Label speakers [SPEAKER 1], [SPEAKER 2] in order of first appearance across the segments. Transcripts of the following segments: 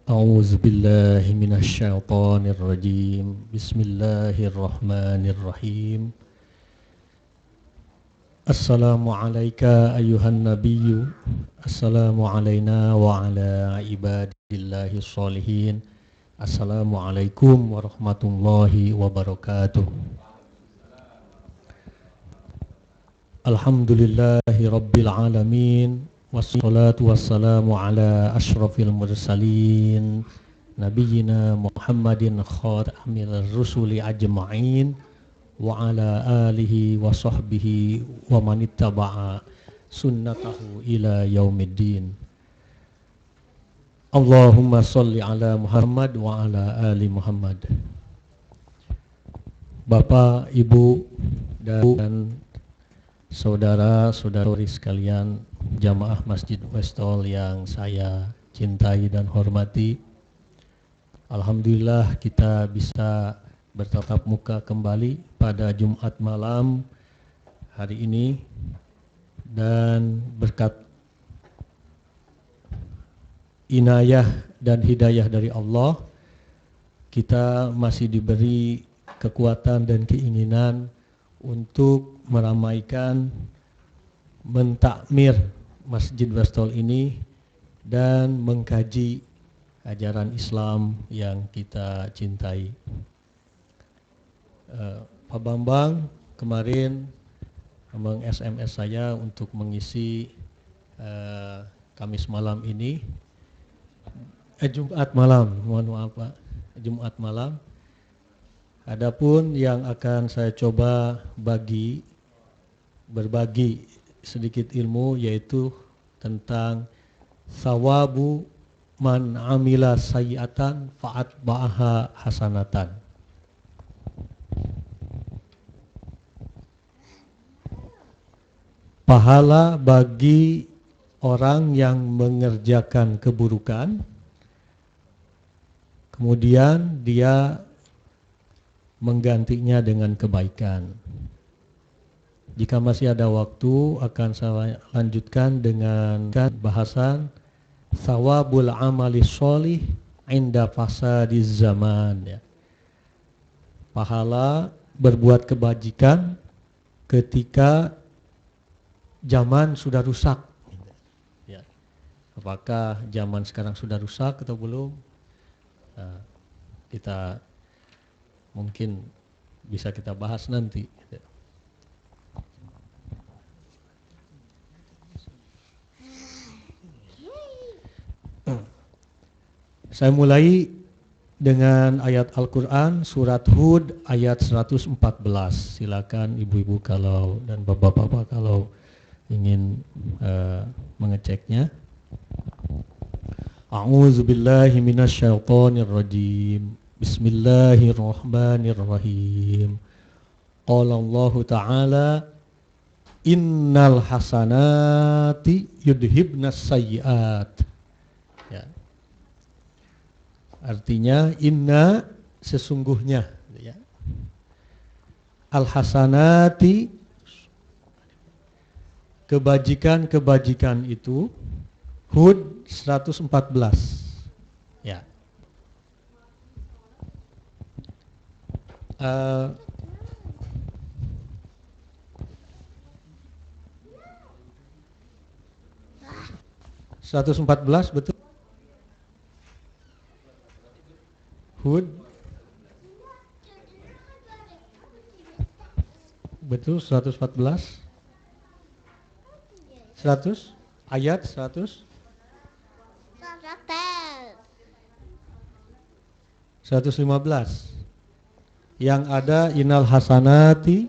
[SPEAKER 1] A'udzu billahi minasyaitonir rajim. Bismillahirrahmanirrahim. Assalamu alayka ayyuhan nabiyyu. Assalamu alayna wa ala ibadillahi sholihin. Assalamu alaikum warahmatullahi wabarakatuh. Alhamdulillahi rabbil alamin. Wassalatu wassalamu ala ashrafil mursalin Nabiyyina Muhammadin khatamil rusuli ajma'in wa ala alihi wa sahbihi wa manittaba'a sunnatahu ila yaumiddin. Allahumma salli ala Muhammad wa ala ali Muhammad. Bapak, Ibu, dan saudara-saudari sekalian jamaah Masjid Westol yang saya cintai dan hormati, alhamdulillah kita bisa bertatap muka kembali pada Jumat malam hari ini, dan berkat inayah dan hidayah dari Allah kita masih diberi kekuatan dan keinginan untuk meramaikan, mentakmir Masjid Westol ini dan mengkaji ajaran Islam yang kita cintai. Pak Bambang kemarin meng-SMS saya untuk mengisi Kamis malam ini, Jumat malam, mohon maaf Pak, Jumat malam. Adapun yang akan saya coba berbagi sedikit ilmu, yaitu tentang sawabu man amila sayyi'atan fa'atba'aha hasanatan. Pahala bagi orang yang mengerjakan keburukan, kemudian dia menggantinya dengan kebaikan. Jika masih ada waktu akan saya lanjutkan dengan bahasan thawabul amali sholih inda fasadiz zaman, ya. Pahala berbuat kebajikan ketika zaman sudah rusak, ya. Apakah zaman sekarang sudah rusak atau belum? Kita mungkin bisa kita bahas nanti. Saya mulai dengan ayat Al-Quran surat Hud ayat 114. Silakan ibu-ibu kalau dan bapak-bapak kalau ingin mengeceknya. A'udzu billahi minasyaitonir rajim. Bismillahirrahmanirrahim. Qala Allah Ta'ala innal hasanati yudhibnas sayyi'at. Ya. Artinya inna sesungguhnya, ya. Al hasanati kebajikan-kebajikan itu, Hud 114. Ya. 114 betul? Hud betul 114? 100? Ayat 100? 115. Yang ada innal hasanati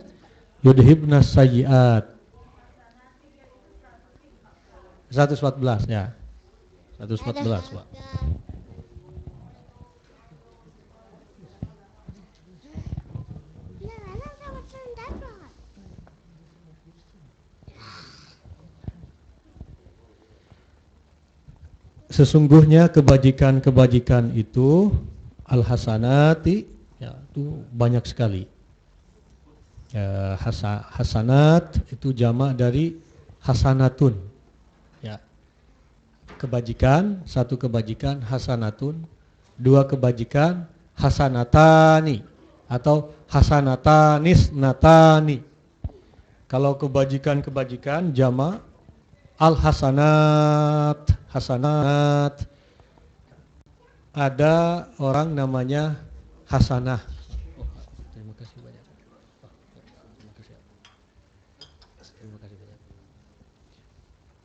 [SPEAKER 1] yudhibnas sayyi'at. 114 ya. 114 Pak. Sesungguhnya kebajikan-kebajikan itu al-hasanati, ya, itu banyak sekali. Hasanat itu jamak dari hasanatun. Ya, kebajikan, satu kebajikan hasanatun, dua kebajikan hasanatani atau hasanatanis natani. Kalau kebajikan-kebajikan jamak al hasanat, hasanat. Ada orang namanya Hasanah. Terima kasih banyak. Terima kasih banyak.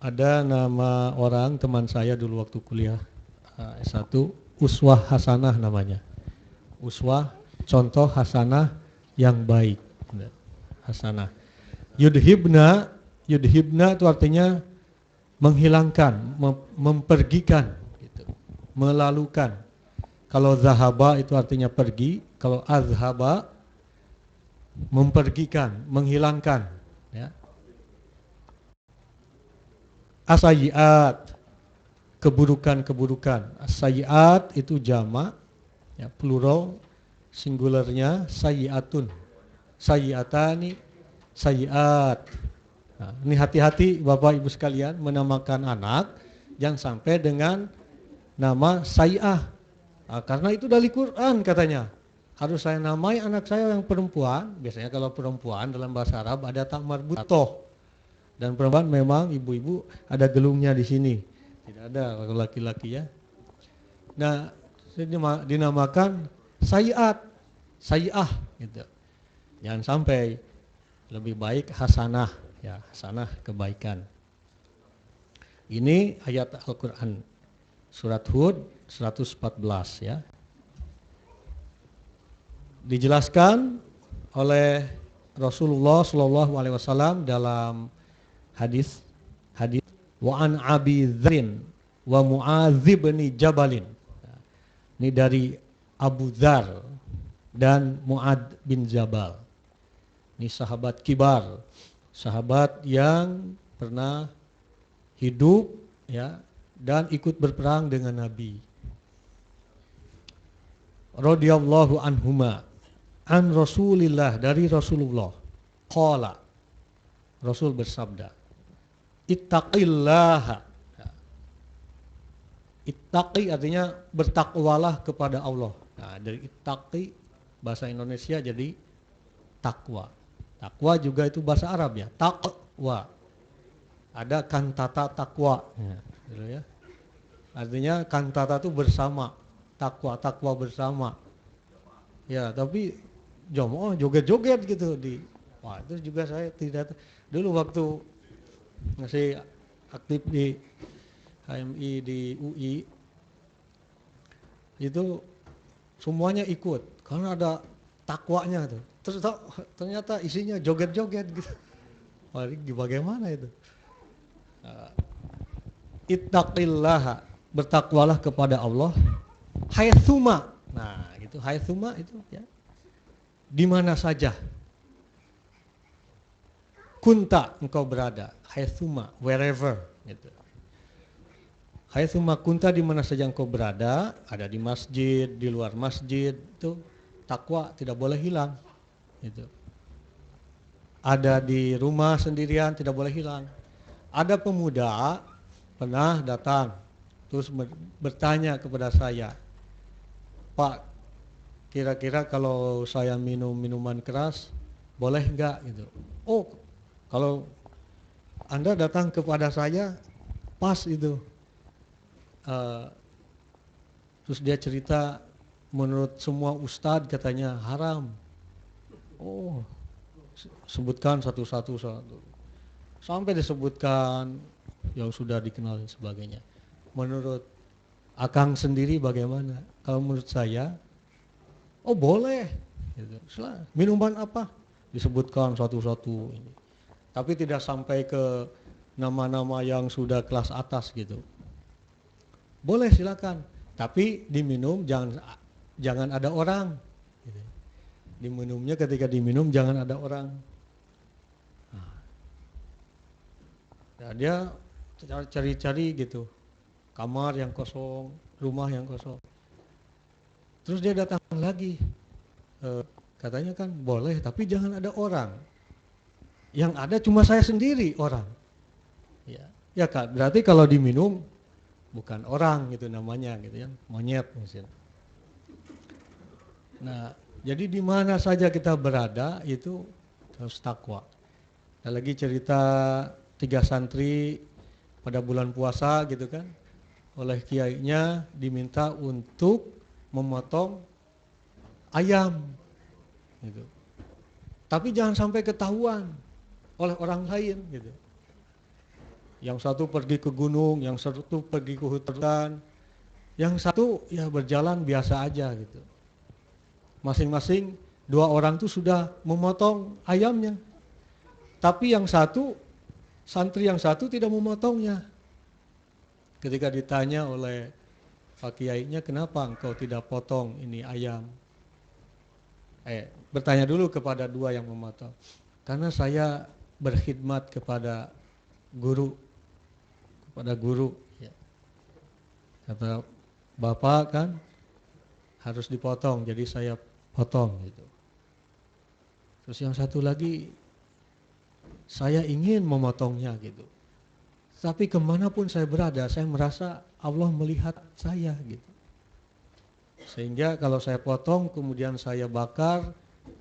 [SPEAKER 1] Ada nama orang teman saya dulu waktu kuliah S1, Uswah Hasanah namanya. Uswah, contoh hasanah yang baik. Hasanah. Yudhibna itu artinya menghilangkan, mempergikan, gitu. Melalukan. Kalau zahaba itu artinya pergi, kalau azhaba mempergikan, menghilangkan. Ya. As-sayyi'at, keburukan-keburukan. As-sayyi'at itu jamak, ya, plural, singularnya sayyi'atun, sayyi'atani, sayyi'at. Nah, ini hati-hati Bapak Ibu sekalian menamakan anak jangan sampai dengan nama sayyi'ah. Nah, karena itu dari Quran katanya. Harus saya namai anak saya yang perempuan. Biasanya kalau perempuan dalam bahasa Arab ada tak marbutoh. Dan perempuan memang ibu-ibu ada gelungnya di sini. Tidak ada kalau laki-laki ya. Nah, dinamakan sayyi'at, sayyi'ah gitu. Jangan sampai, lebih baik hasanah, ya, hasanah kebaikan. Ini ayat Al-Qur'an surat Hud 114 ya. Dijelaskan oleh Rasulullah SAW dalam hadis wa an Abi Dzar wa Mu'adz bin Jabalin. Ini dari Abu Dzar dan Mu'adz bin Jabal. Ini sahabat kibar, sahabat yang pernah hidup ya dan ikut berperang dengan Nabi. Radhiyallahu anhuma an Rasulillah, dari Rasulullah. Qala, Rasul bersabda, ittaqillaha. Ittaqi artinya bertakwalah kepada Allah. Nah, dari ittaqi bahasa Indonesia jadi takwa. Takwa juga itu bahasa Arab ya, takwa. Ada kantata takwa, ya. Artinya kantata itu bersama, takwa bersama. Ya, tapi joget-joget gitu di. Wah, itu juga saya tidak. Dulu waktu masih aktif di HMI di UI itu semuanya ikut karena ada takwanya tuh. Ternyata isinya joget-joget gitu. Wah, ini bagaimana itu? Ittaqillaha, bertakwalah kepada Allah haitsuma. Nah, gitu, haitsuma itu ya. Di mana saja. Kunta, engkau berada, haitsuma, wherever gitu. Haitsuma kunta, di mana saja engkau berada, ada di masjid, di luar masjid, itu takwa tidak boleh hilang gitu. Ada di rumah sendirian tidak boleh hilang. Ada pemuda pernah datang terus bertanya kepada saya, Pak, kira-kira kalau saya minum minuman keras boleh enggak gitu. Oh, kalau Anda datang kepada saya pas itu. Terus dia cerita menurut semua ustadz katanya haram. Oh, sebutkan satu-satu sampai disebutkan yang sudah dikenal dan sebagainya. Menurut Akang sendiri bagaimana? Kalau menurut saya, oh boleh. Gitu. Minuman apa? Disebutkan satu-satu ini. Tapi tidak sampai ke nama-nama yang sudah kelas atas gitu. Boleh silakan, tapi diminum jangan ada orang. Gitu. Diminumnya ketika diminum jangan ada orang. Nah, dia cari-cari gitu, kamar yang kosong, rumah yang kosong. Terus dia datang lagi Katanya kan boleh, tapi jangan ada orang. Yang ada cuma saya sendiri orang. Ya, ya Kak, berarti kalau diminum bukan orang gitu namanya gitu ya, monyet misalnya. Nah, jadi di mana saja kita berada itu harus takwa. Ada lagi cerita 3 santri pada bulan puasa gitu kan, oleh kiainya diminta untuk memotong ayam gitu. Tapi jangan sampai ketahuan oleh orang lain gitu. Yang satu pergi ke gunung, yang satu pergi ke hutan, yang satu ya berjalan biasa aja gitu. Masing-masing 2 orang itu sudah memotong ayamnya. Tapi yang satu, santri yang satu tidak memotongnya. Ketika ditanya oleh Pak Kiainya, kenapa engkau tidak potong ini ayam? Bertanya dulu kepada 2 yang memotong. Karena saya berkhidmat kepada guru. Ya. Kata bapak kan harus dipotong, jadi saya potong gitu. Terus yang satu lagi, saya ingin memotongnya gitu. Tapi kemanapun saya berada, saya merasa Allah melihat saya gitu. Sehingga kalau saya potong, kemudian saya bakar,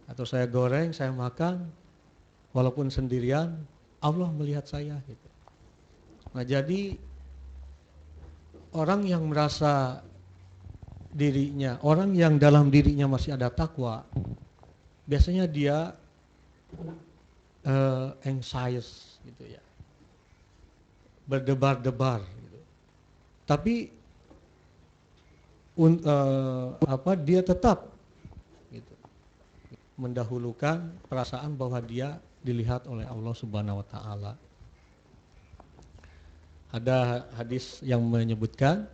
[SPEAKER 1] atau saya goreng, saya makan, walaupun sendirian, Allah melihat saya gitu. Nah jadi, orang yang merasa dirinya, orang yang dalam dirinya masih ada takwa, biasanya dia anxious gitu ya, berdebar-debar gitu. Tapi dia tetap gitu, mendahulukan perasaan bahwa dia dilihat oleh Allah Subhanahu wa taala. Ada hadis yang menyebutkan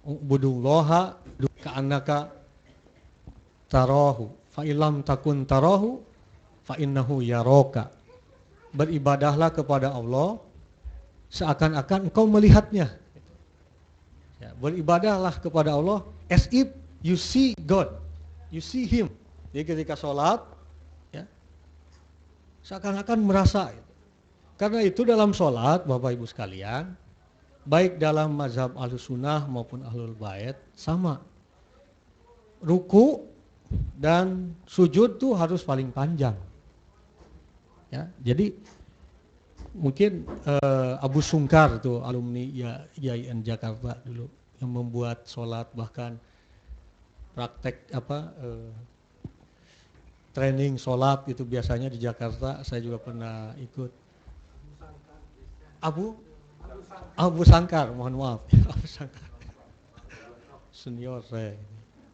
[SPEAKER 1] ubudullaha ka'annaka tarahu fa illam takun tarahu fa innahu yaraka. Beribadahlah kepada Allah seakan-akan engkau melihatnya. Ya, beribadahlah kepada Allah as if you see God, you see Him. Jadi ketika sholat, ya, seakan-akan merasa. Karena itu dalam sholat, Bapak Ibu sekalian, baik dalam mazhab Ahlussunnah maupun Ahlul Bait sama. Ruku dan sujud tuh harus paling panjang. Ya, jadi mungkin Abu Sungkar tuh alumni IAIN Jakarta dulu yang membuat sholat, bahkan praktek training sholat itu biasanya di Jakarta. Saya juga pernah ikut. Abu Sangkar, mohon maaf. Abu Sangkar. Senior saya,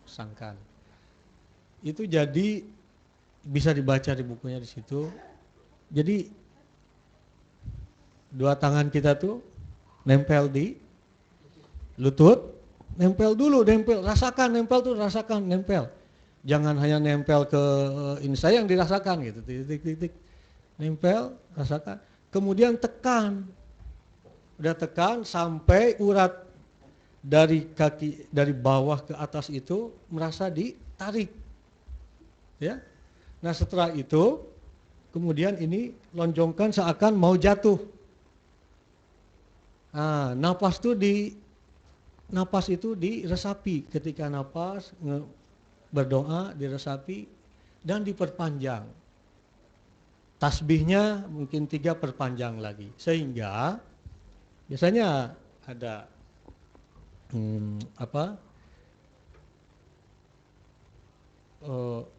[SPEAKER 1] Sangkar. Itu jadi bisa dibaca di bukunya di situ. Jadi 2 tangan kita tuh nempel di lutut, nempel, rasakan, nempel. Jangan hanya nempel ke ini saya yang dirasakan gitu, titik, nempel, rasakan. Kemudian tekan. Udah tekan sampai urat dari kaki, dari bawah ke atas itu merasa ditarik. Ya. Nah, setelah itu kemudian ini lonjongkan seakan mau jatuh. Nah, napas itu diresapi, ketika napas berdoa diresapi dan diperpanjang. Tasbihnya mungkin 3 perpanjang lagi, sehingga biasanya ada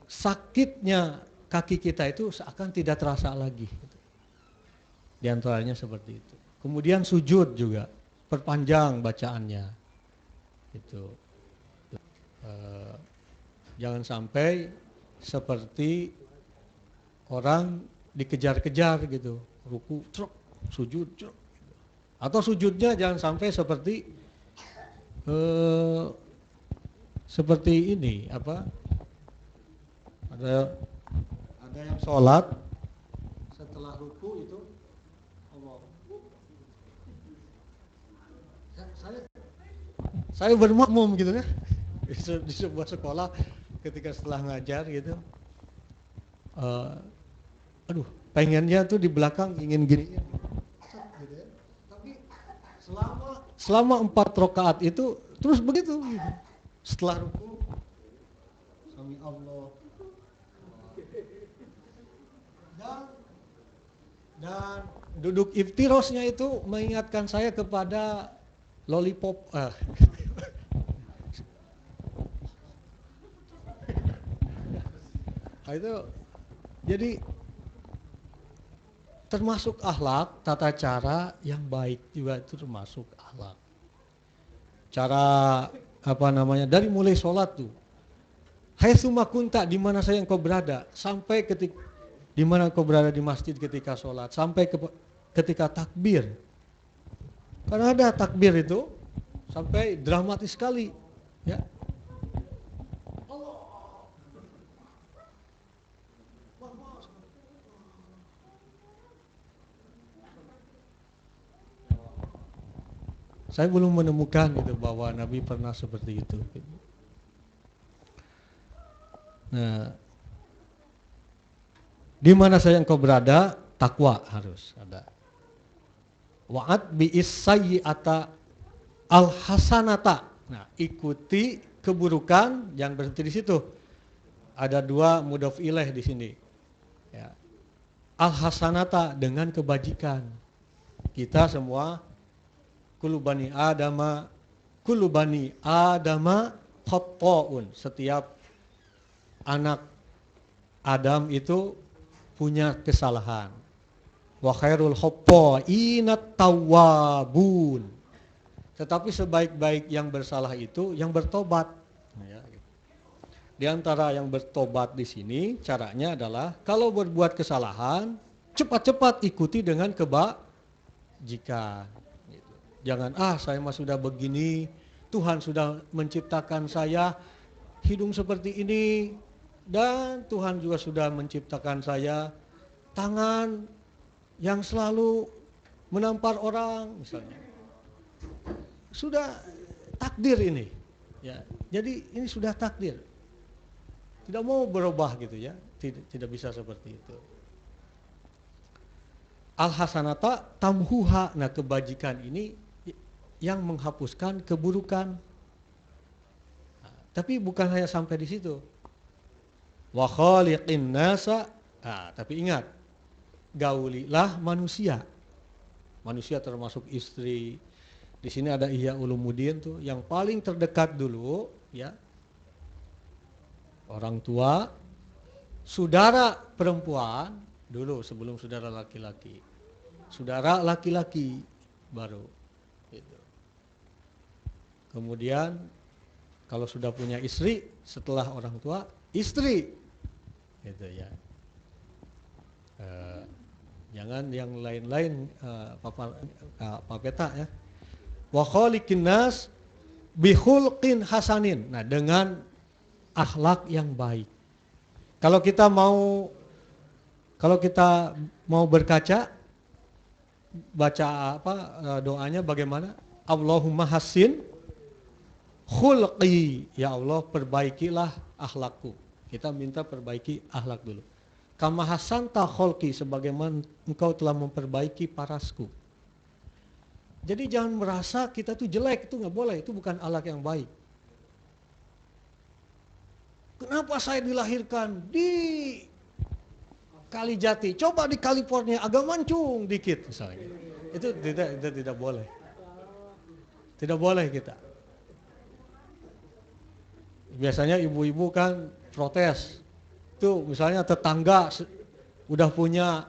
[SPEAKER 1] sakitnya kaki kita itu seakan tidak terasa lagi. Di antaranya seperti itu. Kemudian sujud juga perpanjang bacaannya. Itu jangan sampai seperti orang dikejar-kejar gitu, ruku, truk, sujud, truk. Atau sujudnya jangan sampai seperti ini ada yang sholat setelah ruku itu saya bermakmum gitu ya di sebuah sekolah ketika setelah ngajar gitu. uh, aduh, pengennya tuh di belakang ingin gini, gitu ya. Tapi selama 4 rakaat itu terus begitu. Gitu. Setelah ruku, sami Allah, dan duduk iftirosnya itu mengingatkan saya kepada lollipop. Itu jadi termasuk akhlak, tata cara yang baik juga itu termasuk akhlak. Cara dari mulai sholat tuh. Haitsuma kunta, di mana saja engkau berada, sampai di mana engkau berada di masjid ketika sholat, sampai ketika takbir. Karena ada takbir itu sampai dramatis sekali, ya. Saya belum menemukan itu bahwa Nabi pernah seperti itu. Nah, di mana saja engkau berada, takwa harus ada. Wa'at bi'is sayyi'ata al-hasanata. Nah, ikuti keburukan, jangan berhenti di situ. Ada 2 mudhof ilaih di sini. Ya. Al-hasanata, dengan kebajikan. Kita semua kullu bani adama khata'un. Setiap anak Adam itu punya kesalahan. Wa khairul khatta'inat tawwabun. Tetapi sebaik-baik yang bersalah itu yang bertobat. Di antara yang bertobat di sini caranya adalah kalau berbuat kesalahan, cepat-cepat ikuti dengan kebajikan. Jangan, saya mah sudah begini, Tuhan sudah menciptakan saya hidung seperti ini, dan Tuhan juga sudah menciptakan saya tangan yang selalu menampar orang, misalnya. Sudah takdir ini, ya. Jadi ini sudah takdir. Tidak mau berubah gitu ya, tidak bisa seperti itu. Al-hasanata tamhuha, nah kebajikan ini yang menghapuskan keburukan. Nah, tapi bukan hanya sampai di situ. Wa khaliqin nasa, tapi ingat, gaulilah manusia. Manusia termasuk istri. Di sini ada Ihya Ulumuddin tuh, yang paling terdekat dulu, ya. Orang tua, saudara perempuan dulu sebelum saudara laki-laki. Saudara laki-laki baru. Gitu. Kemudian kalau sudah punya istri, setelah orang tua, istri, gitu ya. Jangan yang lain-lain, papeta ya. Wa khaliqin nas bihulqin hasanin. Nah, dengan akhlak yang baik. Kalau kita mau berkaca, baca doanya bagaimana? Allahumma hassin khulqi, ya Allah perbaikilah akhlakku. Kita minta perbaiki akhlak dulu. Kama hasanta khulqi, sebagaimana engkau telah memperbaiki parasku. Jadi jangan merasa kita tuh jelek, itu nggak boleh, itu bukan akhlak yang baik. Kenapa saya dilahirkan di Kalijati, coba di California agak mancung dikit misalnya. Itu tidak boleh. Tidak boleh kita. Biasanya ibu-ibu kan protes. Tuh misalnya tetangga udah punya,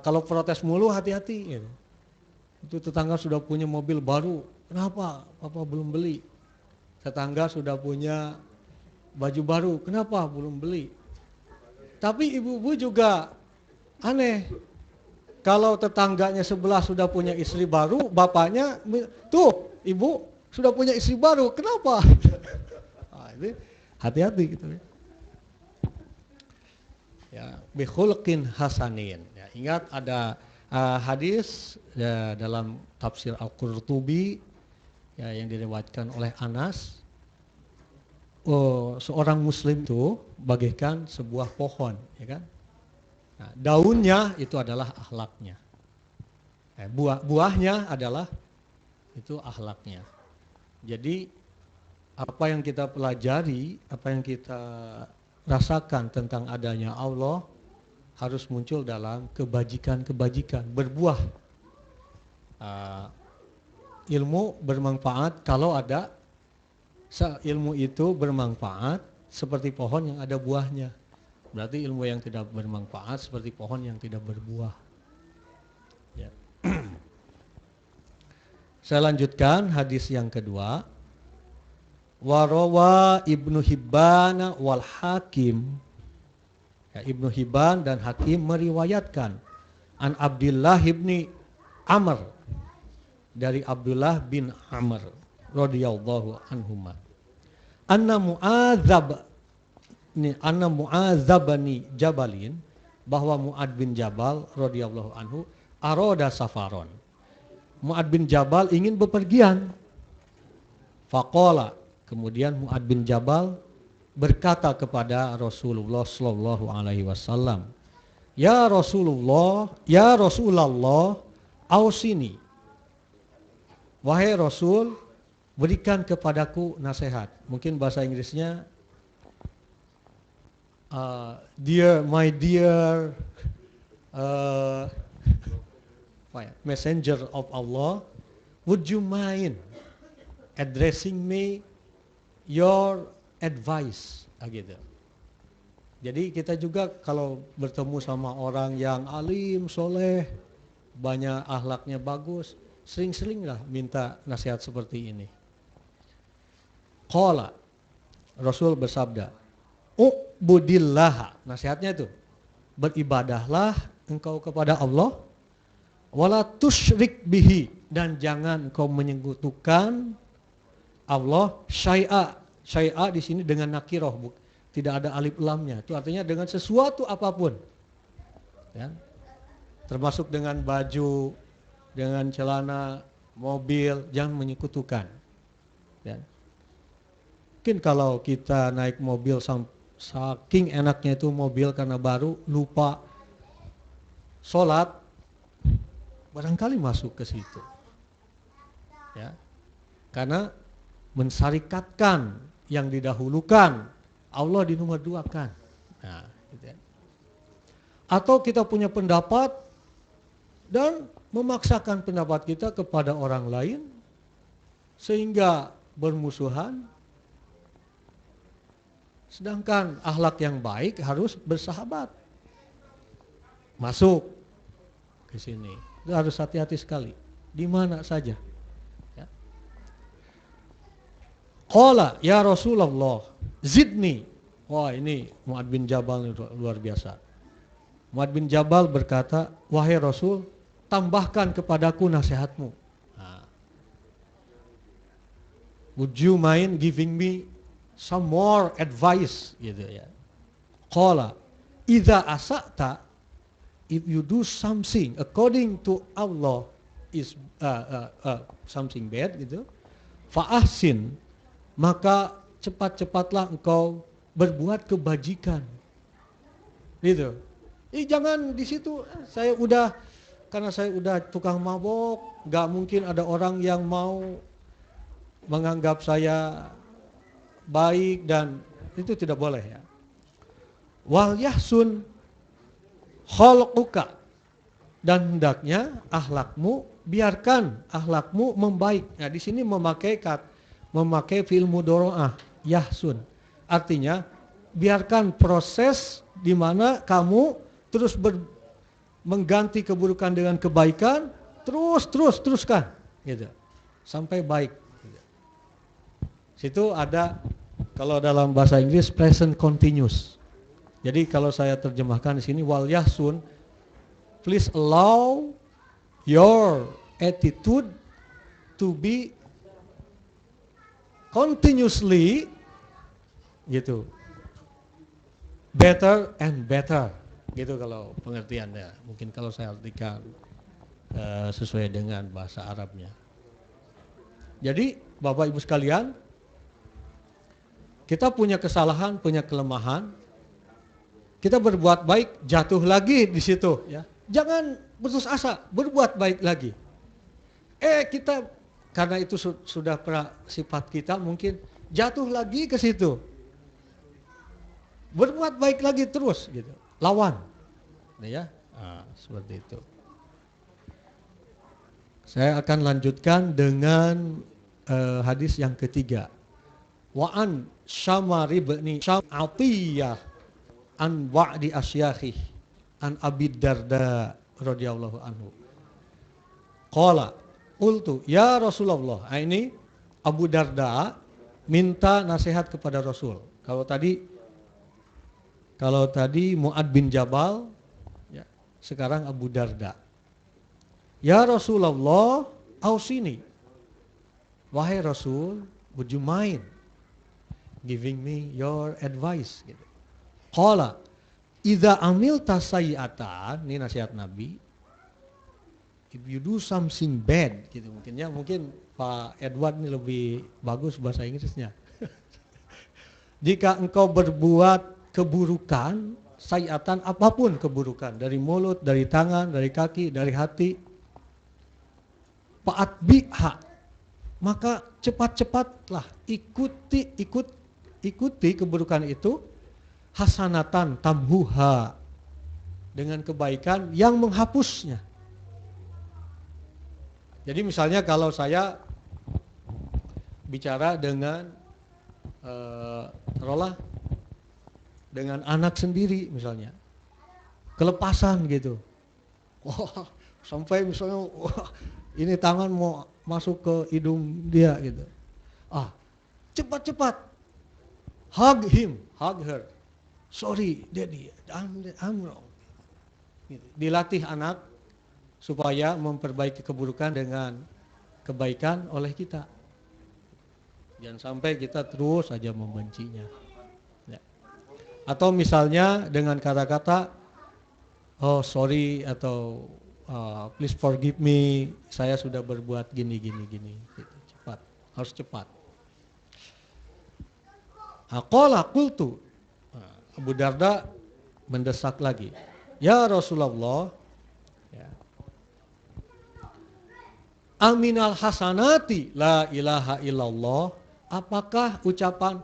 [SPEAKER 1] kalau protes mulu hati-hati gitu. Itu tetangga sudah punya mobil baru, kenapa papa belum beli? Tetangga sudah punya baju baru, kenapa belum beli? Tapi ibu-ibu juga aneh. Kalau tetangganya sebelah sudah punya istri baru, bapaknya, tuh ibu sudah punya istri baru, kenapa? Ini hati-hati gitu ya. Ya, bihulqin hasanin. Ya, ingat ada hadis ya, dalam tafsir Al-Qurtubi ya, yang diriwayatkan oleh Anas. seorang muslim itu bagaikan sebuah pohon, ya kan? Nah, daunnya itu adalah akhlaknya. Buahnya adalah itu akhlaknya. Jadi apa yang kita pelajari, apa yang kita rasakan tentang adanya Allah harus muncul dalam kebajikan-kebajikan, berbuah. Ilmu bermanfaat kalau ada ilmu itu bermanfaat seperti pohon yang ada buahnya. Berarti ilmu yang tidak bermanfaat seperti pohon yang tidak berbuah. Ya. Saya lanjutkan hadis yang kedua. Warawa Ibnu Hibban wal Hakim. Ya, Ibnu Hibban dan Hakim meriwayatkan an Abdullah ibni Amr, dari Abdullah bin Amr radhiyallahu anhuma. Anna Mu'adzabani Jabalin, bahwa Mu'ad bin Jabal radhiyallahu anhu aroda safaron. Mu'ad bin Jabal ingin bepergian. Faqala, kemudian Mu'ad bin Jabal berkata kepada Rasulullah sallallahu alaihi wasallam, Ya Rasulullah, ausini. Wahai Rasul, berikan kepadaku nasihat. Mungkin bahasa Inggrisnya my dear messenger of Allah, would you mind addressing me your advice, gitu. Jadi kita juga kalau bertemu sama orang yang alim, soleh, banyak akhlaknya bagus, sering-seringlah minta nasihat seperti ini. Qala, Rasul bersabda, U'budillah, nasihatnya itu, beribadahlah engkau kepada Allah, wala tusyrik bihi, dan jangan engkau menyekutukan Allah syai'a. Syai'a di sini dengan nakirah, tidak ada alif lamnya. Itu artinya dengan sesuatu apapun. Ya. Termasuk dengan baju, dengan celana, mobil, jangan menyekutukan. Ya. Mungkin kalau kita naik mobil saking enaknya itu mobil karena baru, lupa sholat, barangkali masuk ke situ. Ya. Karena mensyarikatkan yang didahulukan, Allah di nomor dua kan. Nah, gitu ya. Atau kita punya pendapat dan memaksakan pendapat kita kepada orang lain sehingga bermusuhan. Sedangkan akhlak yang baik harus bersahabat. Masuk ke sini. Itu harus hati-hati sekali. Di mana saja. Ya. Qala ya Rasulullah, zidni. Wah, ini Mu'ad bin Jabal luar biasa. Mu'ad bin Jabal berkata, wahai Rasul, tambahkan kepadaku nasihatmu. Nah. Would you mind giving me some more advice, gitu ya. Qala idza asa'ta, if you do something according to Allah is something bad, gitu, fa ahsin, maka cepat-cepatlah engkau berbuat kebajikan. Gitu. Jangan di situ karena saya udah tukang mabok, nggak mungkin ada orang yang mau menganggap saya baik, dan itu tidak boleh ya. Wal yahsun khalquka, dan hendaknya biarkan akhlakmu membaik. Nah, di sini memakai fi'il mudhari'ah, yahsun. Artinya biarkan proses di mana kamu terus mengganti keburukan dengan kebaikan, teruskan, gitu, sampai baik. Gitu. Situ ada, kalau dalam bahasa Inggris, present continuous. Jadi kalau saya terjemahkan di sini, wal yahsun, please allow your attitude to be continuously, gitu, better and better, gitu kalau pengertiannya. Mungkin kalau saya artikan sesuai dengan bahasa Arabnya. Jadi Bapak Ibu sekalian, Kita punya kesalahan, punya kelemahan, kita berbuat baik, jatuh lagi di situ. Ya. Jangan putus asa, berbuat baik lagi. Kita karena itu sudah sifat kita, mungkin jatuh lagi ke situ. Berbuat baik lagi terus, gitu. Lawan, ya. Seperti itu. Saya akan lanjutkan dengan hadis yang ketiga. Wa an Syamar ibn Atiyah an ba'di asyakhi an Abi Darda radhiyallahu anhu. Qala qultu ya Rasulullah. Ini Abu Darda minta nasihat kepada Rasul. Kalau tadi Mu'ad bin Jabal, ya, sekarang Abu Darda. Ya Rasulullah, ausini. Wahai Rasul, would you mind giving me your advice? Gitu. Qala, idza amilta sayyi'atan, ini nasihat Nabi. If you do something bad, gitu mungkin Pak Edward ini lebih bagus bahasa Inggrisnya. Jika engkau berbuat keburukan, sayyi'atan apapun keburukan, dari mulut, dari tangan, dari kaki, dari hati, fa'atbiha, maka cepat-cepatlah ikuti keburukan itu, hasanatan tamhuha, dengan kebaikan yang menghapusnya. Jadi misalnya kalau saya bicara dengan dengan anak sendiri misalnya, kelepasan gitu, sampai misalnya ini tangan mau masuk ke hidung dia gitu, cepat-cepat hug him, hug her, sorry daddy, I'm wrong. Dilatih anak supaya memperbaiki keburukan dengan kebaikan oleh kita. Jangan sampai kita terus saja membencinya. Ya. Atau misalnya dengan kata-kata, oh sorry, atau please forgive me, saya sudah berbuat gini. Gitu. Cepat, harus cepat. Qala qultu, Abu Darda mendesak lagi, ya Rasulullah, ya, aminal hasanati la ilaha illallah, apakah ucapan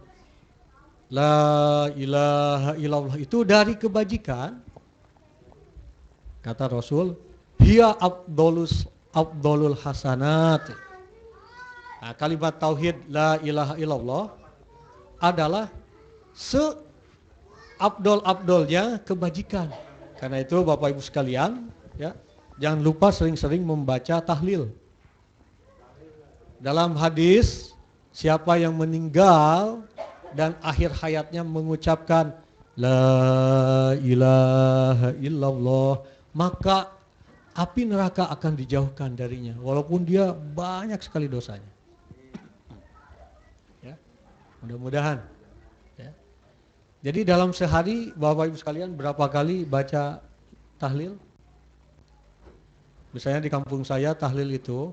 [SPEAKER 1] la ilaha illallah itu dari kebajikan? Kata Rasul, hiya abdolul hasanat. Nah, kalimat tauhid la ilaha illallah adalah seabdol-abdolnya kebajikan. Karena itu Bapak Ibu sekalian, ya, jangan lupa sering-sering membaca tahlil. Dalam hadis, siapa yang meninggal dan akhir hayatnya mengucapkan la ilaha illallah, maka api neraka akan dijauhkan darinya, walaupun dia banyak sekali dosanya. Ya, mudah-mudahan. Ya. Jadi dalam sehari Bapak Ibu sekalian berapa kali baca tahlil? Misalnya di kampung saya tahlil itu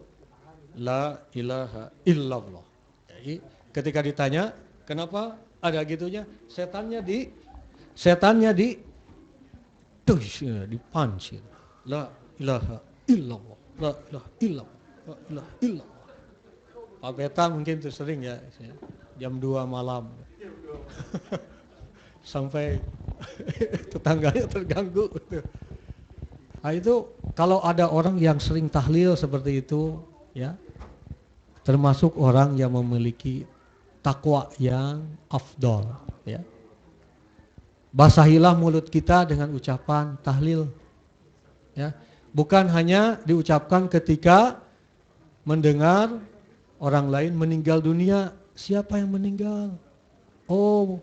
[SPEAKER 1] la ilaha illallah. Jadi ketika ditanya kenapa ada gitunya, setannya dipancing. La ilaha illallah, la ilaha illallah, la ilaha illallah. Pak Beta mungkin itu sering ya, jam 2 malam. Sampai tetangganya terganggu. Nah itu kalau ada orang yang sering tahlil seperti itu, ya, termasuk orang yang memiliki takwa yang afdol, ya. Basahilah mulut kita dengan ucapan tahlil, ya. Bukan hanya diucapkan ketika mendengar orang lain meninggal dunia. Siapa yang meninggal? Oh,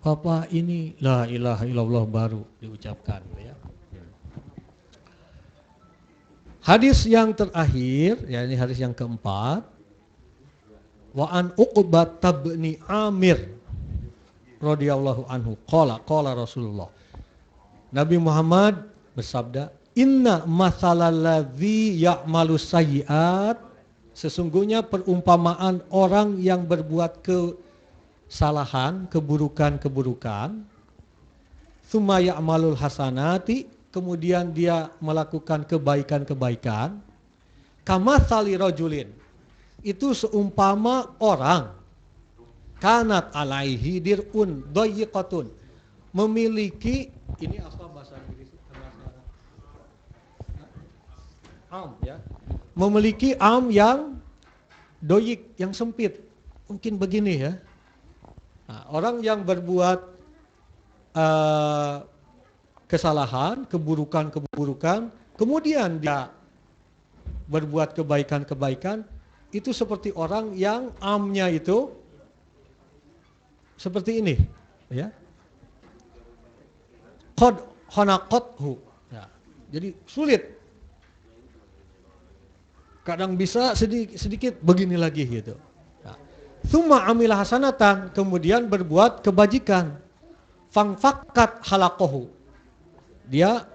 [SPEAKER 1] Bapak ini, la ilaha illallah baru diucapkan, ya. Hadis yang terakhir, ya, ini hadis yang keempat. Wa an Uqbah bin Amir radhiyallahu anhu qala Rasulullah. Nabi Muhammad bersabda, inna mathalal ladzi ya'malu sayyi'at, sesungguhnya perumpamaan orang yang berbuat kesalahan, keburukan-keburukan, tsumma ya'malul hasanati, kemudian dia melakukan kebaikan-kebaikan, kamatsali rajulin, itu seumpama orang kanat alaihi dir'un dayyiqatun, memiliki, ini apa bahasa Inggris, bahasa am ya, memiliki am yang doyik, yang sempit, mungkin begini ya. Nah, orang yang berbuat kesalahan, keburukan-keburukan, kemudian dia berbuat kebaikan-kebaikan, itu seperti orang yang amnya itu seperti ini, ya. Qad khanaqathu. Ya. Jadi sulit. Kadang bisa sedikit begini lagi gitu. Ya. Tsumma amila hasanatan, kemudian berbuat kebajikan. Fangfakkat halaqahu. Dia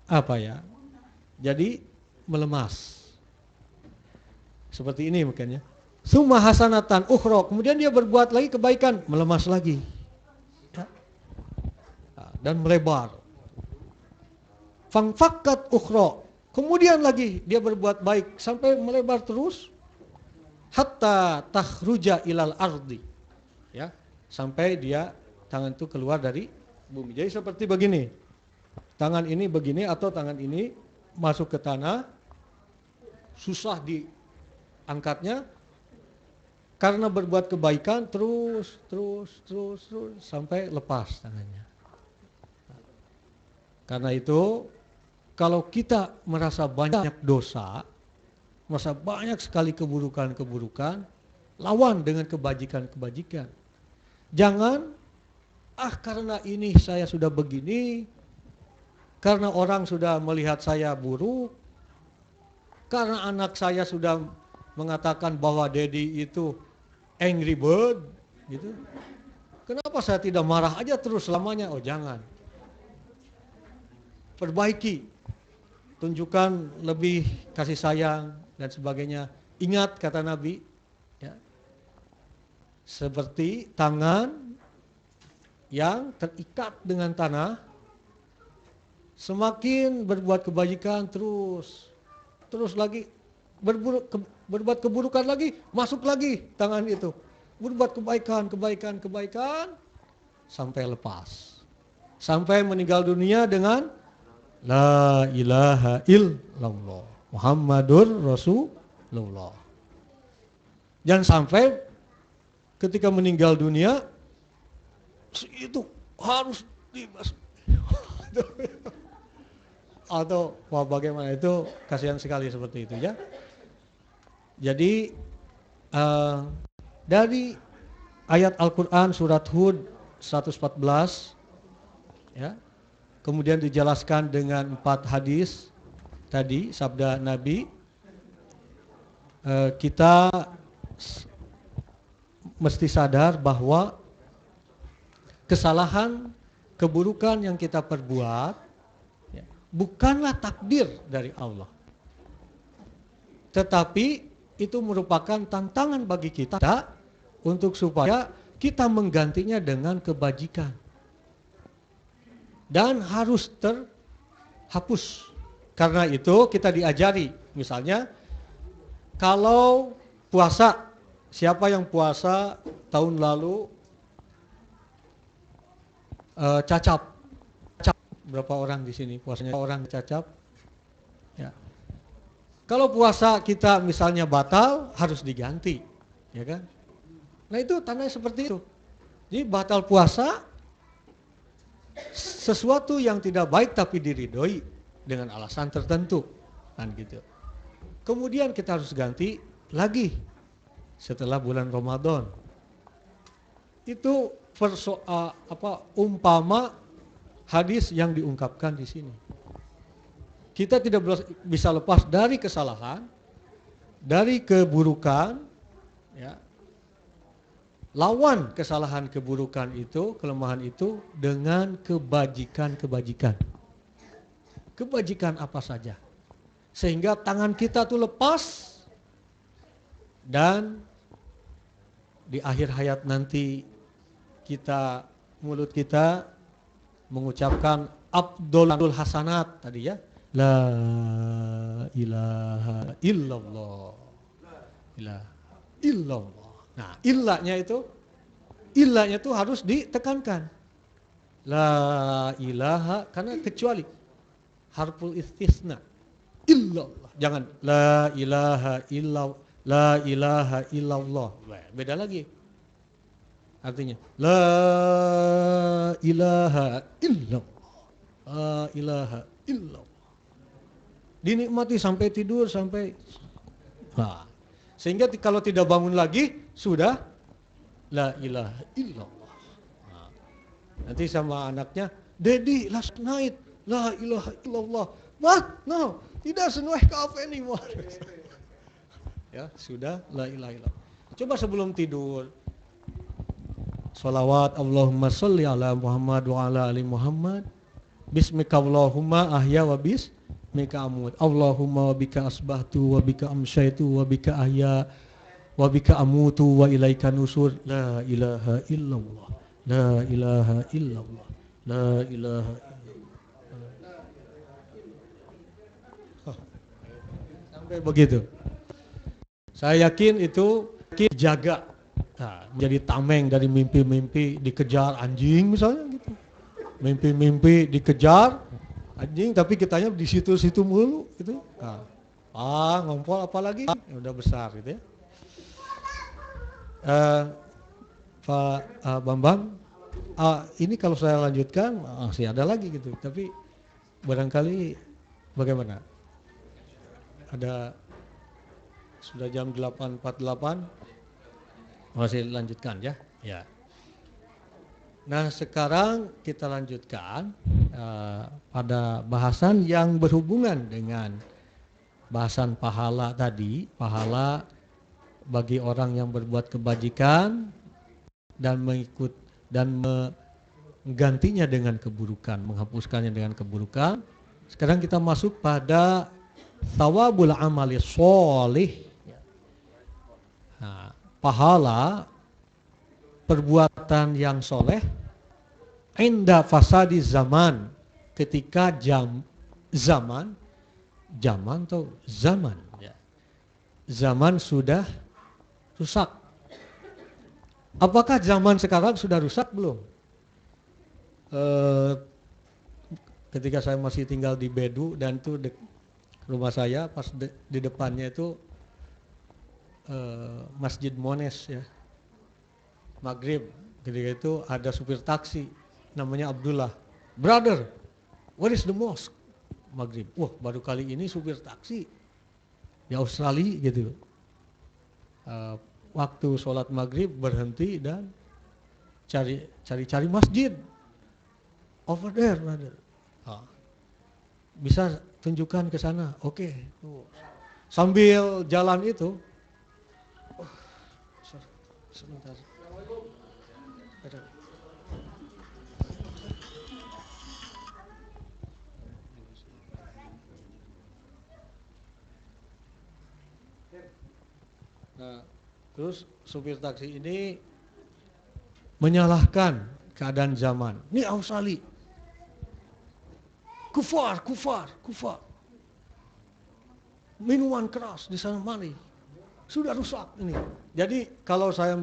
[SPEAKER 1] apa ya? Jadi melemas. Seperti ini mungkin ya. Tsumma hasanatan ukhra, kemudian dia berbuat lagi kebaikan, melemas lagi. Ya. Dan melebar. Fangfakkat ukhra, kemudian lagi dia berbuat baik sampai melebar terus. Hatta takhruja ilal ardi. Ya, sampai dia tangan itu keluar dari bumi. Jadi seperti begini. Tangan ini begini atau tangan ini masuk ke tanah, susah diangkatnya karena berbuat kebaikan terus sampai lepas tangannya. Karena itu kalau kita merasa banyak dosa, merasa banyak sekali keburukan-keburukan, lawan dengan kebajikan-kebajikan. Jangan, karena ini saya sudah begini, karena orang sudah melihat saya buruk, karena anak saya sudah mengatakan bahwa Dedi itu angry bird, gitu. Kenapa saya tidak marah aja terus selamanya? Oh jangan. Perbaiki, tunjukkan lebih kasih sayang dan sebagainya. Ingat kata Nabi, ya, seperti tangan yang terikat dengan tanah, semakin berbuat kebajikan terus lagi berbuat keburukan lagi, masuk lagi tangan itu, berbuat kebaikan sampai lepas, sampai meninggal dunia dengan la ilaha illallah Muhammadur Rasulullah. Jangan sampai ketika meninggal dunia itu harus dibasuh atau wah bagaimana, itu kasihan sekali seperti itu ya. Jadi dari ayat Al-Quran surat Hud 114 ya, kemudian dijelaskan dengan 4 hadis tadi sabda Nabi, kita mesti sadar bahwa kesalahan, keburukan yang kita perbuat bukanlah takdir dari Allah, tetapi itu merupakan tantangan bagi kita untuk supaya kita menggantinya dengan kebajikan dan harus terhapus. Karena itu kita diajari, misalnya kalau puasa, siapa yang puasa tahun lalu cacap, berapa orang di sini puasanya orang cacap? Ya. Kalau puasa kita misalnya batal, harus diganti, ya kan? Nah itu tandanya seperti itu. Jadi batal puasa sesuatu yang tidak baik tapi diridhoi dengan alasan tertentu, kan gitu. Kemudian kita harus ganti lagi setelah bulan Ramadan. Itu umpama hadis yang diungkapkan di sini. Kita tidak bisa lepas dari kesalahan, dari keburukan, ya. Lawan kesalahan, keburukan itu, kelemahan itu dengan kebajikan-kebajikan. Kebajikan apa saja. Sehingga tangan kita tuh lepas dan di akhir hayat nanti mulut kita mengucapkan afdholul hasanat tadi ya, la ilaha illallah, ilaha illallah. Nah, illanya itu harus ditekankan. La ilaha, karena kecuali harful istisna. Illallah. Jangan la ilaha illallah, la ilaha illallah. Beda lagi. Artinya la ilaha illallah. La ilaha illallah. Dinikmati sampai tidur sampai sehingga kalau tidak bangun lagi sudah la ilaha illallah. Nanti sama anaknya, "Daddy, last night la ilaha illallah." What? No, tidak senuai kafe anymore. Ya, sudah la ilaha illallah. Coba sebelum tidur sholawat Allahumma sholli ala Muhammad wa ala ali Muhammad. Bismika Allahumma ahya wa bismika amut. Allahumma wa bika asbahtu wa bika amsyaitu wa bika ahya wa bika amutu wa ilaika nusur. La ilaha illallah. La ilaha illallah. La ilaha illallah. Sampai begitu. Saya yakin itu jaga. Menjadi tameng dari mimpi-mimpi dikejar anjing misalnya gitu. Mimpi-mimpi dikejar anjing tapi kitanya di situ-situ mulu gitu. Ngompol apalagi udah besar gitu ya. Pak Bambang, ini kalau saya lanjutkan masih ada lagi gitu, tapi barangkali bagaimana? Ada sudah jam 8.48, masih lanjutkan ya? Ya. Nah sekarang kita lanjutkan pada bahasan yang berhubungan dengan bahasan pahala tadi, pahala bagi orang yang berbuat kebajikan dan menggantinya dengan keburukan, menghapuskannya dengan keburukan. Sekarang kita masuk pada thawabul amali sholih. Nah, pahala perbuatan yang soleh inda fasadi zaman, ketika zaman sudah rusak. Apakah zaman sekarang sudah rusak belum? Ketika saya masih tinggal di Bedu dan itu rumah saya pas di depannya itu Masjid Mones ya, Maghrib. Ketika itu ada supir taksi namanya Abdullah. "Brother, where is the mosque?" Maghrib. Wah, baru kali ini supir taksi di Australia gitu. Waktu sholat maghrib berhenti dan cari masjid. Over there, brother. Bisa tunjukkan ke sana. Oke. Sambil jalan itu, sebentar. Nah, terus supir taksi ini menyalahkan keadaan zaman. Ini Australia. Kufar. Minuman keras di sana mari. Sudah rusak ini. Jadi kalau saya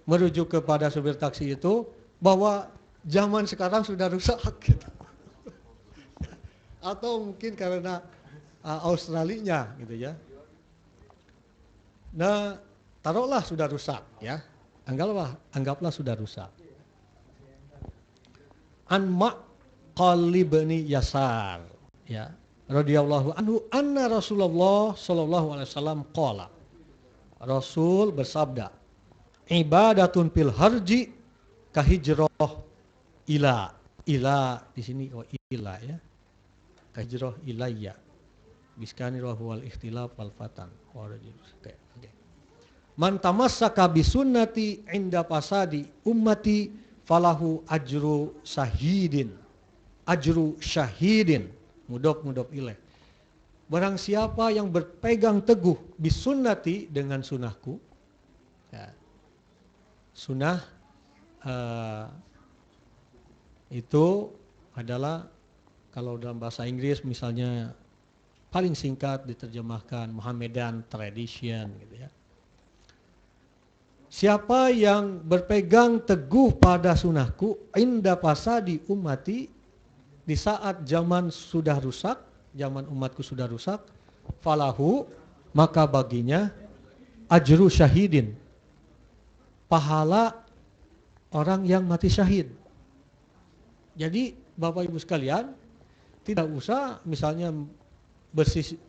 [SPEAKER 1] merujuk kepada supir taksi itu bahwa zaman sekarang sudah rusak gitu. Atau mungkin karena Australinya gitu ya. Nah, taruhlah sudah rusak ya. Anggaplah sudah rusak. An Ma'qal bin Yasar ya, radhiyallahu anhu anna Rasulullah sallallahu alaihi wasallam qala. Rasul bersabda, "Ibadatun fil harji kahijrah ila di sini ila ya. Kahijrah ilayya. Biskani wal ikhtilaf wal fatan." Okay. Man tamassaka bisunnati inda fasadi ummati falahu ajru syahidin. Mudhof ilaih. Barang siapa yang berpegang teguh bisunnati dengan sunnahku ya, Sunnah itu adalah kalau dalam bahasa Inggris misalnya paling singkat diterjemahkan Mohammedan tradition gitu ya. Siapa yang berpegang teguh pada sunnahku inda fasadi ummati, di saat zaman sudah rusak, zaman umatku sudah rusak, falahu, maka baginya ajru syahidin, pahala orang yang mati syahid. Jadi Bapak Ibu sekalian, tidak usah misalnya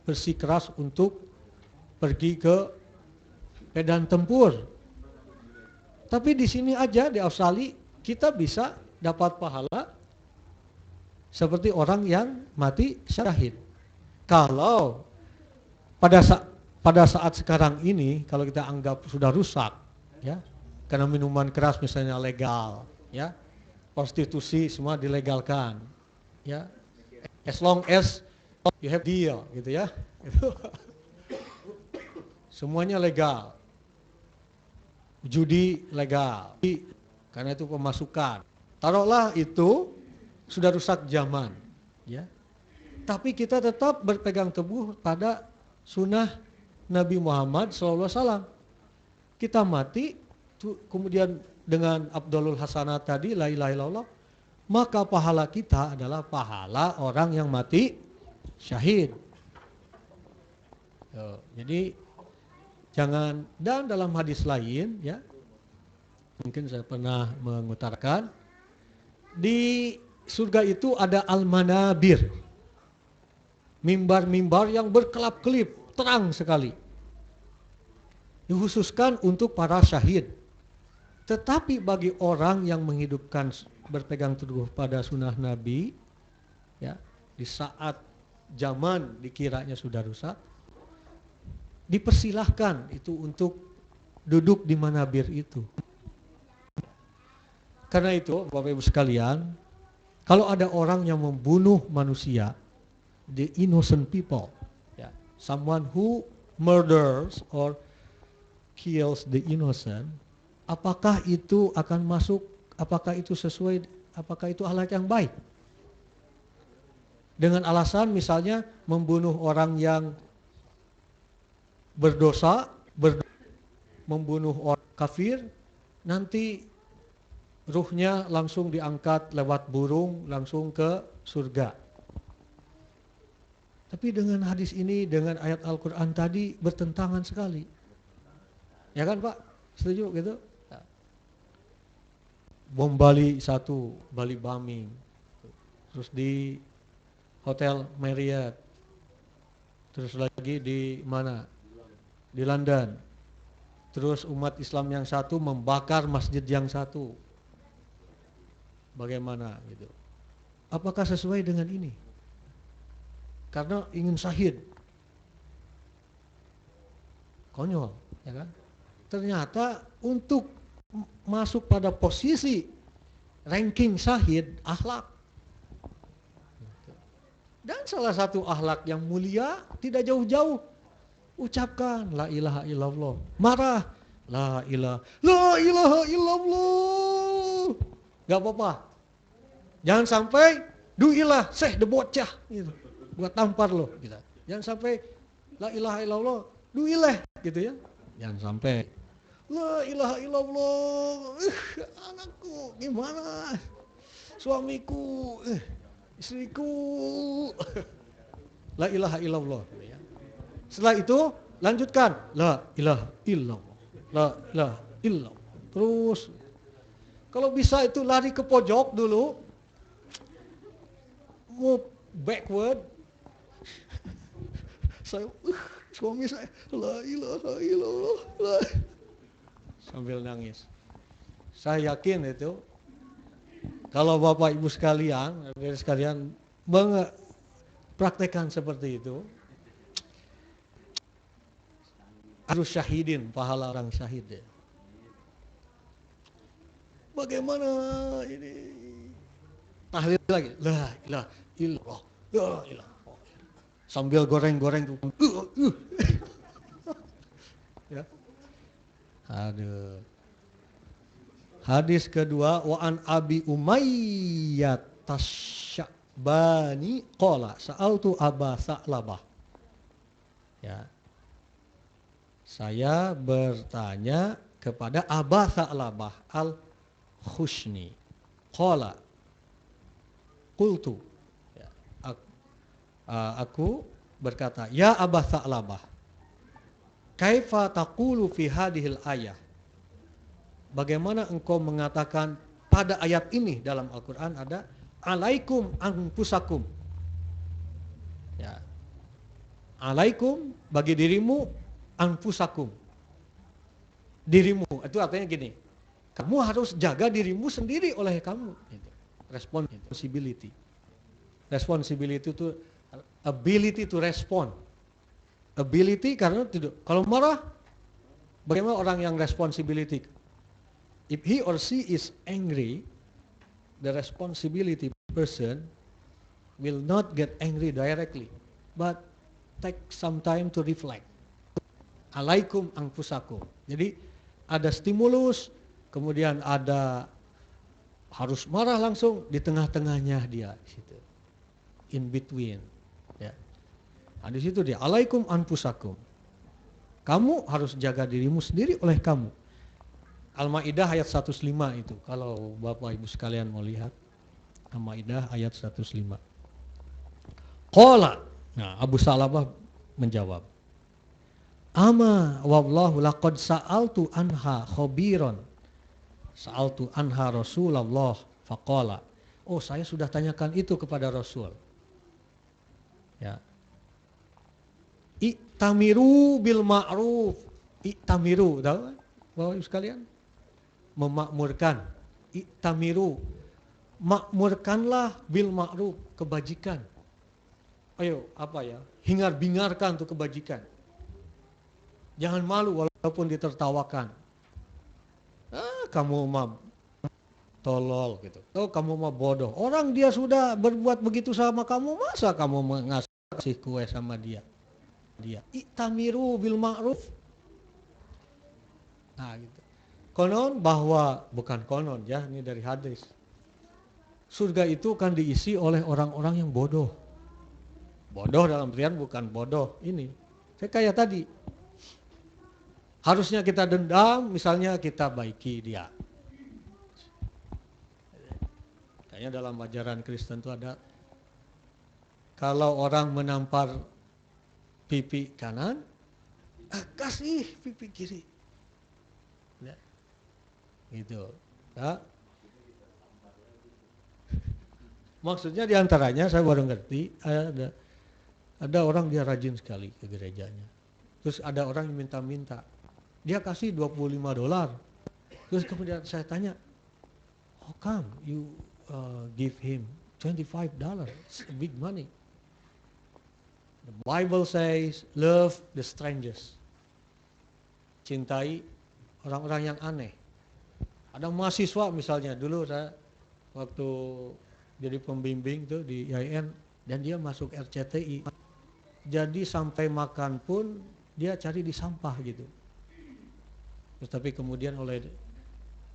[SPEAKER 1] bersikeras untuk pergi ke medan tempur. Tapi di sini aja di Australia kita bisa dapat pahala seperti orang yang mati syahid. Kalau pada saat sekarang ini kalau kita anggap sudah rusak ya, karena minuman keras misalnya legal ya, prostitusi semua dilegalkan ya, as long as you have deal gitu ya. Semuanya legal. Judi legal, karena itu pemasukan. Taruhlah itu sudah rusak zaman, ya. Tapi kita tetap berpegang teguh pada sunnah Nabi Muhammad SAW. Kita mati, kemudian dengan Abdulul Hasanat tadi, la ilaha illallah, maka pahala kita adalah pahala orang yang mati syahid. Jadi jangan, dan dalam hadis lain ya, mungkin saya pernah mengutarakan, di surga itu ada al-manabir, mimbar-mimbar yang berkelap-kelip, terang sekali, dikhususkan untuk para syahid. Tetapi bagi orang yang menghidupkan, berpegang teguh pada sunnah Nabi ya, di saat zaman dikiranya sudah rusak, dipersilahkan itu untuk duduk di manabir itu. Karena itu Bapak Ibu sekalian, kalau ada orang yang membunuh manusia, the innocent people, ya, someone who murders or kills the innocent, apakah itu akan masuk, apakah itu sesuai, apakah itu akhlak yang baik? Dengan alasan misalnya membunuh orang yang berdosa, membunuh orang kafir, nanti ruhnya langsung diangkat lewat burung langsung ke surga. Tapi dengan hadis ini, dengan ayat Al-Quran tadi bertentangan sekali. Ya kan Pak? Setuju gitu? Bom Bali 1, Bali bombing. Terus di Hotel Marriott. Terus lagi di mana? Di London. Terus umat Islam yang satu membakar masjid yang satu. Bagaimana gitu? Apakah sesuai dengan ini? Karena ingin syahid. Konyol, ya kan? Ternyata untuk masuk pada posisi ranking syahid, akhlak. Dan salah satu akhlak yang mulia tidak jauh-jauh, ucapkan la ilaha illallah. Marah, la ilaha illallah. Gak apa-apa. Jangan sampai duilah seh de bocah gitu. Buat tampar loh gitu. Jangan sampai la ilaha illallah duilah gitu ya. Jangan sampai la ilaha illallah. Anakku gimana? Suamiku, istriku. La ilaha illallah gitu ya. Setelah itu lanjutkan la ilaha illallah, la ilaha illallah. Terus kalau bisa itu lari ke pojok dulu, move backward. Saya suami saya la ilaha illallah sambil nangis. Saya yakin itu kalau Bapak Ibu sekalian, praktekkan seperti itu, harus syahidin, pahala orang syahid ya. Bagaimana ini? Tahlil lagi, la ilaha illallah, la ilaha. Sambil goreng-goreng tuh. Ya. Aduh. Hadis kedua, wa an Abi Umayyah Tasyabani qala sa'altu Aba Sa'labah. Ya. Saya bertanya kepada Aba Sa'labah Al-Khushni. Qala qultu. Ya. Aku berkata, ya Aba Sa'labah, kaifa taqulu fi hadhil ayah? Bagaimana engkau mengatakan pada ayat ini dalam Al-Quran ada alaikum anfusakum. Ya. Alaikum bagi dirimu, anfusakum. Dirimu itu artinya gini. Kamu harus jaga dirimu sendiri oleh kamu. Responsibility. Responsibility itu ability to respond. Ability karena tidak. Kalau marah, bagaimana orang yang responsibility? If he or she is angry, the responsibility person will not get angry directly, but take some time to reflect. Alaikum anfusakum. Jadi ada stimulus, kemudian ada harus marah langsung di tengah-tengahnya dia, situ. In between. Ya. Nah, di situ dia alaikum anfusakum. Kamu harus jaga dirimu sendiri oleh kamu. Al-Maidah ayat 105 itu. Kalau Bapak Ibu sekalian mau lihat. Al-Maidah ayat 105. Qala. Nah, Abu Sa'labah menjawab. Ama wallahu laqad sa'altu anha khabiran. Sa'altu anha Rasulullah faqala. Oh, saya sudah tanyakan itu kepada Rasul. Ya. I'tamiru bil ma'ruf. I'tamiru, tahu kan? Bapak Ibu sekalian? Memakmurkan. I'tamiru. Makmurkanlah bil ma'ruf, kebajikan. Ayo, apa ya? Hingar-bingarkan untuk kebajikan. Jangan malu walaupun ditertawakan. Kamu mah tolol gitu. Oh, kamu mah bodoh. Orang dia sudah berbuat begitu sama kamu, masa kamu ngasih kue sama dia? I'tamiru bil ma'ruf. Nah, gitu. Konon bahwa, bukan konon ya, ini dari hadis. Surga itu kan diisi oleh orang-orang yang bodoh. Bodoh dalam artian bukan bodoh ini. Saya kayak tadi. Harusnya kita dendam, misalnya kita baiki dia. Kayaknya dalam ajaran Kristen itu ada, kalau orang menampar pipi kanan, kasih pipi kiri. Ya. Gitu. Ya. Maksudnya diantaranya saya baru ngerti, ada orang dia rajin sekali ke gerejanya. Terus ada orang yang minta-minta, dia kasih $25. Terus kemudian saya tanya, how come you give him $25? It's a big money. The Bible says, love the strangers. Cintai orang-orang yang aneh. Ada mahasiswa misalnya, dulu saya waktu jadi pembimbing tuh di IAIN, dan dia masuk RCTI. Jadi sampai makan pun dia cari di sampah gitu. Terus tapi kemudian oleh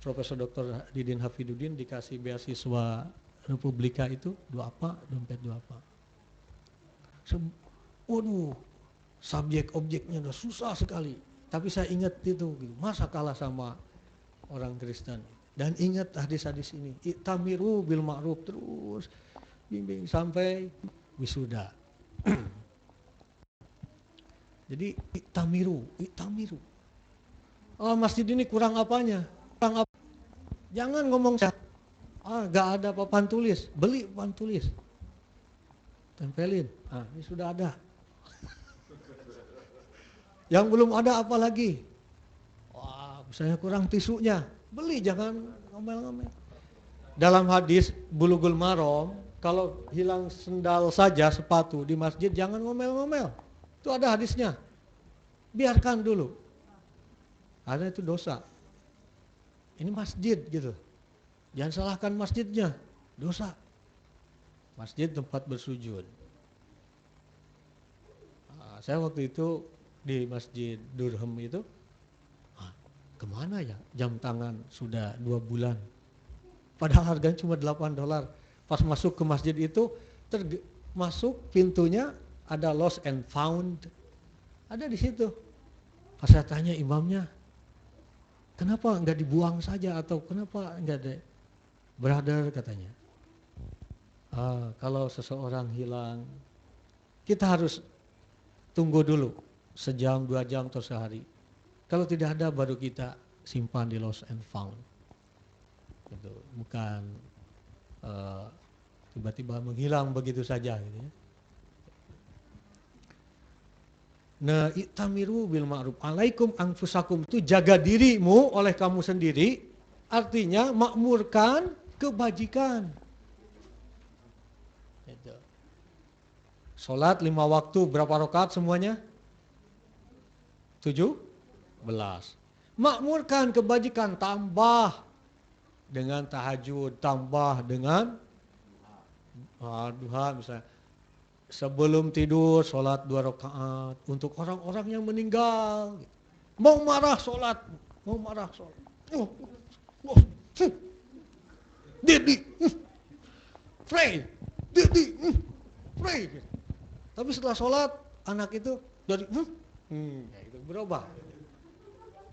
[SPEAKER 1] Profesor Dr. Didin Hafidudin dikasih beasiswa Republika itu, dompet duapa. Waduh, subjek objeknya udah susah sekali. Tapi saya ingat itu, gitu. Masa kalah sama orang Kristen. Dan ingat hadis-hadis ini, i'tamiru bil ma'ruf, terus bimbing sampai wisuda. Jadi i'tamiru. Oh, masjid ini kurang apanya? Kurang apa? Jangan ngomong gak ada papan tulis, beli papan tulis. Tempelin. Ini sudah ada. Yang belum ada apa lagi? Wah, misalnya kurang tisunya, beli, jangan ngomel-ngomel. Dalam hadis Bulughul Maram, kalau hilang sendal saja, sepatu di masjid, jangan ngomel-ngomel. Itu ada hadisnya. Biarkan dulu. Karena itu dosa. Ini masjid gitu. Jangan salahkan masjidnya. Dosa. Masjid tempat bersujud. Saya waktu itu di Masjid Durham itu, kemana ya jam tangan sudah 2 bulan. Padahal harganya cuma $8. Pas masuk ke masjid itu, masuk pintunya ada lost and found. Ada di situ. Pas saya tanya imamnya, kenapa nggak dibuang saja atau kenapa nggak ada? Brother katanya, kalau seseorang hilang, kita harus tunggu dulu sejam, 2 jam atau sehari. Kalau tidak ada baru kita simpan di lost and found. Gitu. Bukan tiba-tiba menghilang begitu saja. Gitu ya. Nah, i'tamiru bil ma'ruf alaikum anfusakum, itu jaga dirimu oleh kamu sendiri, artinya makmurkan kebajikan. Gitu. Salat 5 waktu berapa rakaat semuanya? 17. Makmurkan kebajikan, tambah dengan tahajud, tambah dengan duha misalnya. Sebelum tidur sholat 2 rakaat untuk orang-orang yang meninggal. Mau marah sholat, mau marah sholat. Dedi, pray, dedi, pray. Tapi setelah sholat anak itu dari itu berubah.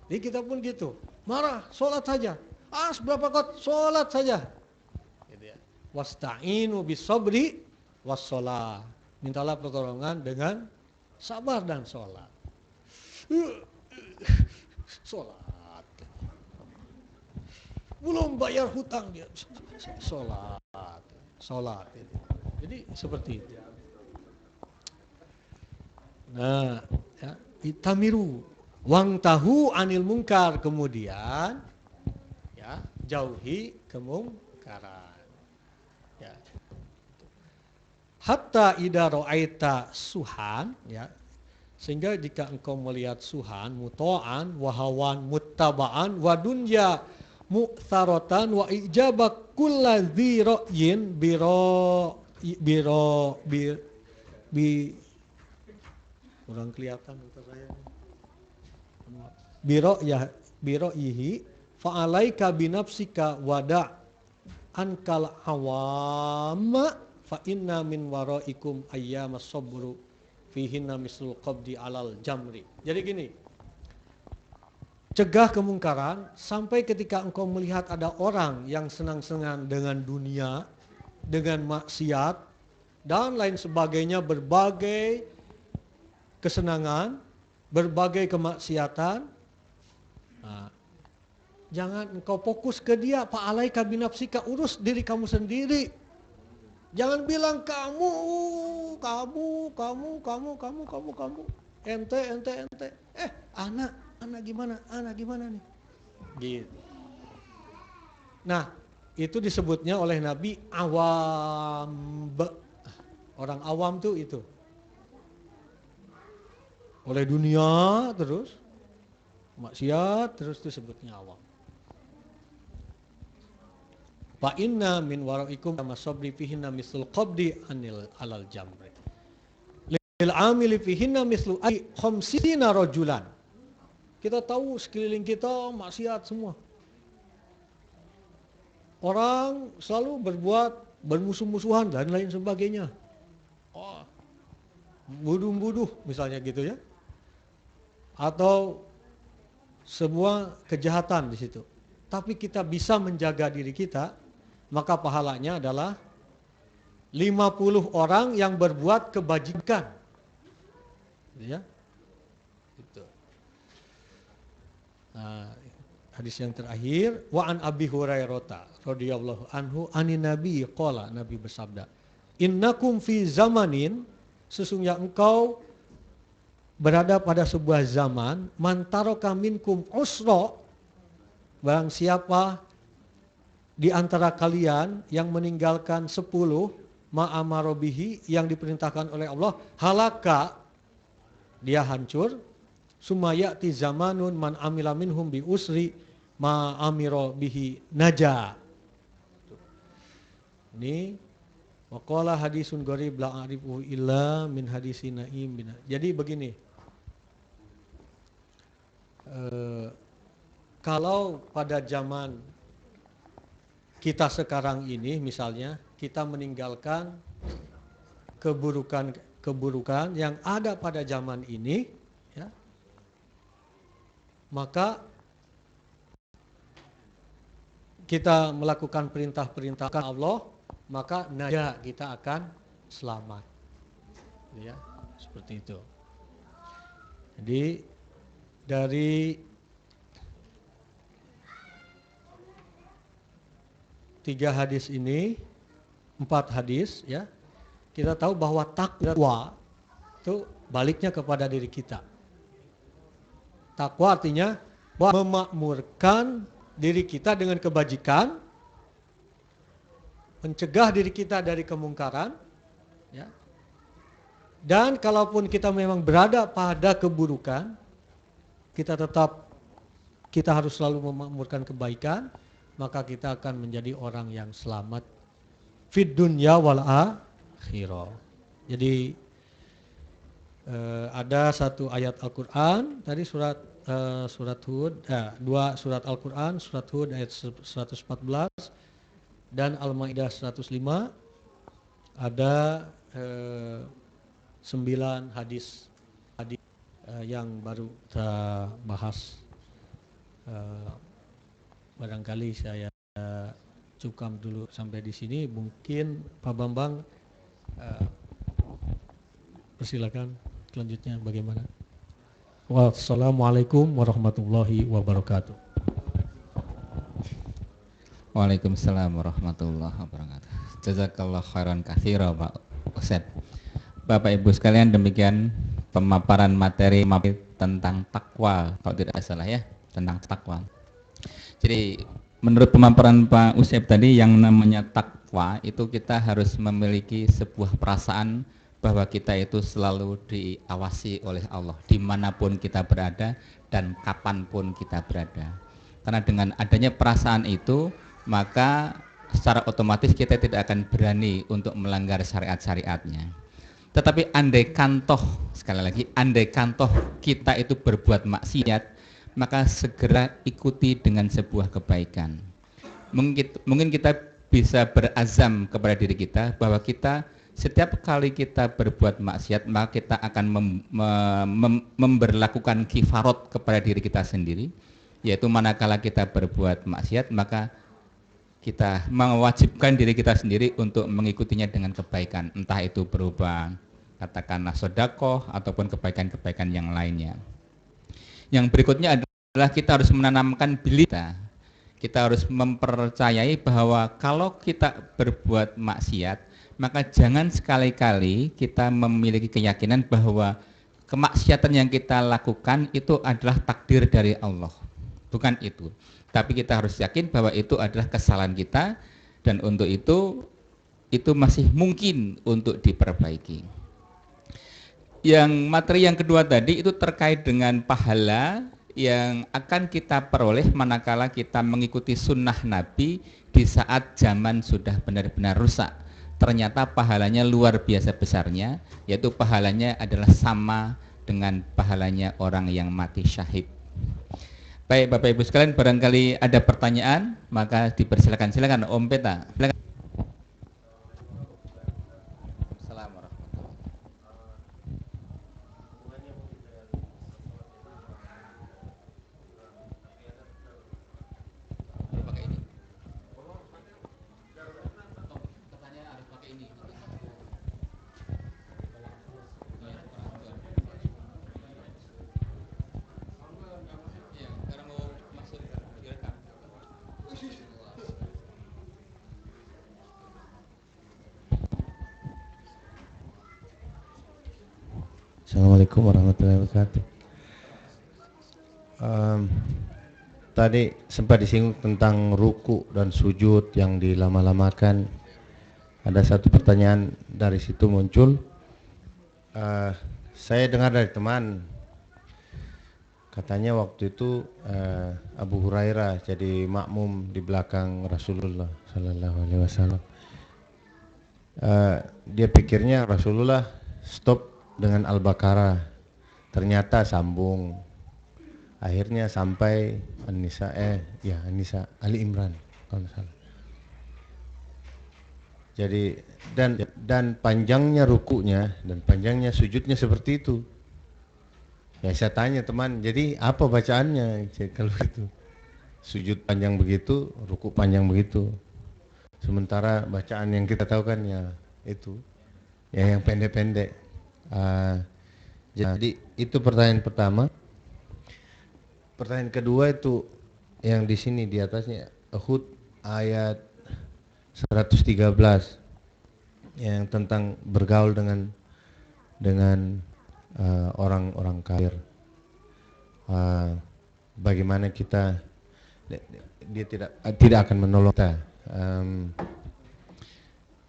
[SPEAKER 1] Jadi kita pun gitu, marah sholat saja. Berapa rakaat sholat saja. Gitu ya. Wasta'inu bis-sabri was-shalah. Mintalah pertolongan dengan sabar dan sholat. Sholat. Belum bayar hutang dia. Sholat. Sholat. Jadi seperti itu. Nah, ya, itamiru wang tahu anil mungkar, kemudian ya jauhi kemungkaran. Ya. Hatta idza ra'aita suhan, ya, sehingga jika engkau melihat suhan muto'an wahawan muttaba'an wa dunya mu'tharatan wa ijaba kulladzi ra'yin bi kurang kelihatan untuk saya. Biro yihi fa'alaika binafsika wada' ankal awama fa inna min waraikum ayyamas sabru fihinna mislul qabdi alal jamri. Jadi gini, cegah kemungkaran sampai ketika engkau melihat ada orang yang senang-senang dengan dunia, dengan maksiat dan lain sebagainya, berbagai kesenangan, berbagai kemaksiatan. Nah, jangan engkau fokus ke dia, fa'alaika binafsika, urus diri kamu sendiri. Jangan bilang kamu, ente. Anak gimana nih? Gitu. Nah, itu disebutnya oleh Nabi awam. Orang awam tuh itu. Oleh dunia terus, maksiat terus, itu sebutnya awam. Fa inna min waraikum kama sabri fihinna mislul qabdi alal jamri. Lil amili fihinna mislu ay khamsina rajulan. Kita tahu sekeliling kita maksiat semua. Orang selalu berbuat bermusuh-musuhan dan lain sebagainya. Buduh misalnya gitu ya. Atau sebuah kejahatan di situ. Tapi kita bisa menjaga diri kita, maka pahalanya adalah 50 orang yang berbuat kebajikan. Ya. Itu. Nah, hadis yang terakhir, wa an Abi Hurairah radhiyallahu anhu anin nabi qala, Nabi bersabda, innakum fi zamanin, sesungguhnya engkau berada pada sebuah zaman, mantaraka minkum usra, barang siapa di antara kalian yang meninggalkan 10 ma'amarobihi yang diperintahkan oleh Allah, halaka, dia hancur. Sumayati zamanun man amila minhum bi usri ma'amirobihi naja. Ini waqala hadisun gharib la a'rifu illa min hadisi Naim bin. Jadi begini, Kalau pada zaman kita sekarang ini misalnya kita meninggalkan keburukan yang ada pada zaman ini, ya, maka kita melakukan perintah-perintah Allah, maka naja kita akan selamat, ya, seperti itu. Jadi dari 3 hadis ini, 4 hadis, ya, kita tahu bahwa takwa itu baliknya kepada diri kita. Takwa artinya memakmurkan diri kita dengan kebajikan, mencegah diri kita dari kemungkaran, ya. Dan kalaupun kita memang berada pada keburukan, kita harus selalu memakmurkan kebaikan, maka kita akan menjadi orang yang selamat fid dunya wal akhirah. Jadi ada satu ayat Al-Qur'an tadi surat Hud, dua surat Al-Qur'an, surat Hud ayat 114 dan Al-Maidah 105, ada 9 hadis yang baru kita bahas. Barangkali saya cukam dulu sampai di sini. Mungkin Pak Bambang persilakan selanjutnya bagaimana. Wassalamualaikum warahmatullahi wabarakatuh.
[SPEAKER 2] Waalaikumsalam warahmatullahi wabarakatuh. Jazakallah khairan katsira Pak Ustaz. Bapak Ibu sekalian, demikian pemaparan materi tentang takwa, kalau tidak salah ya, tentang takwa. Jadi menurut pemaparan Pak Usep tadi, yang namanya takwa itu kita harus memiliki sebuah perasaan bahwa kita itu selalu diawasi oleh Allah dimanapun kita berada dan kapanpun kita berada. Karena dengan adanya perasaan itu, maka secara otomatis kita tidak akan berani untuk melanggar syariat-syariatnya. Tetapi andaikan toh, sekali lagi, andaikan toh kita itu berbuat maksiat, maka segera ikuti dengan sebuah kebaikan. Mungkin kita bisa berazam kepada diri kita bahwa kita setiap kali kita berbuat maksiat, maka kita akan memberlakukan kifarot kepada diri kita sendiri, yaitu manakala kita berbuat maksiat, maka kita mewajibkan diri kita sendiri untuk mengikutinya dengan kebaikan, entah itu berupa katakanlah sedekah ataupun kebaikan-kebaikan yang lainnya. Yang berikutnya adalah kita harus menanamkan belief. Kita harus mempercayai bahwa kalau kita berbuat maksiat, maka jangan sekali-kali kita memiliki keyakinan bahwa kemaksiatan yang kita lakukan itu adalah takdir dari Allah. Bukan itu. Tapi kita harus yakin bahwa itu adalah kesalahan kita, dan untuk itu masih mungkin untuk diperbaiki. Yang materi yang kedua tadi itu terkait dengan pahala yang akan kita peroleh manakala kita mengikuti sunnah Nabi di saat zaman sudah benar-benar rusak. Ternyata pahalanya luar biasa besarnya, yaitu pahalanya adalah sama dengan pahalanya orang yang mati syahid. Baik Bapak Ibu sekalian, barangkali ada pertanyaan, maka dipersilakan. Silakan Om Peta. Silakan.
[SPEAKER 3] Assalamualaikum warahmatullahi wabarakatuh. Tadi sempat disinggung tentang ruku dan sujud yang dilama-lamakan. Ada satu pertanyaan dari situ muncul. Saya dengar dari teman, katanya waktu itu Abu Hurairah jadi makmum di belakang Rasulullah Sallallahu Alaihi Wasallam. Dia pikirnya Rasulullah stop dengan Al-Baqarah, ternyata sambung. akhirnya sampai An-Nisa An-Nisa Ali Imran kalau nggak salah. Jadi dan panjangnya rukunya dan panjangnya sujudnya seperti itu. Ya saya tanya teman, jadi apa bacaannya kalau itu? Sujud panjang begitu, ruku panjang begitu. Sementara bacaan yang kita tahu kan ya itu, ya yang pendek-pendek. Jadi itu pertanyaan pertama. Pertanyaan kedua itu yang di sini di atasnya Hud ayat 113 yang tentang bergaul dengan orang-orang kafir. Bagaimana dia tidak akan menolong kita.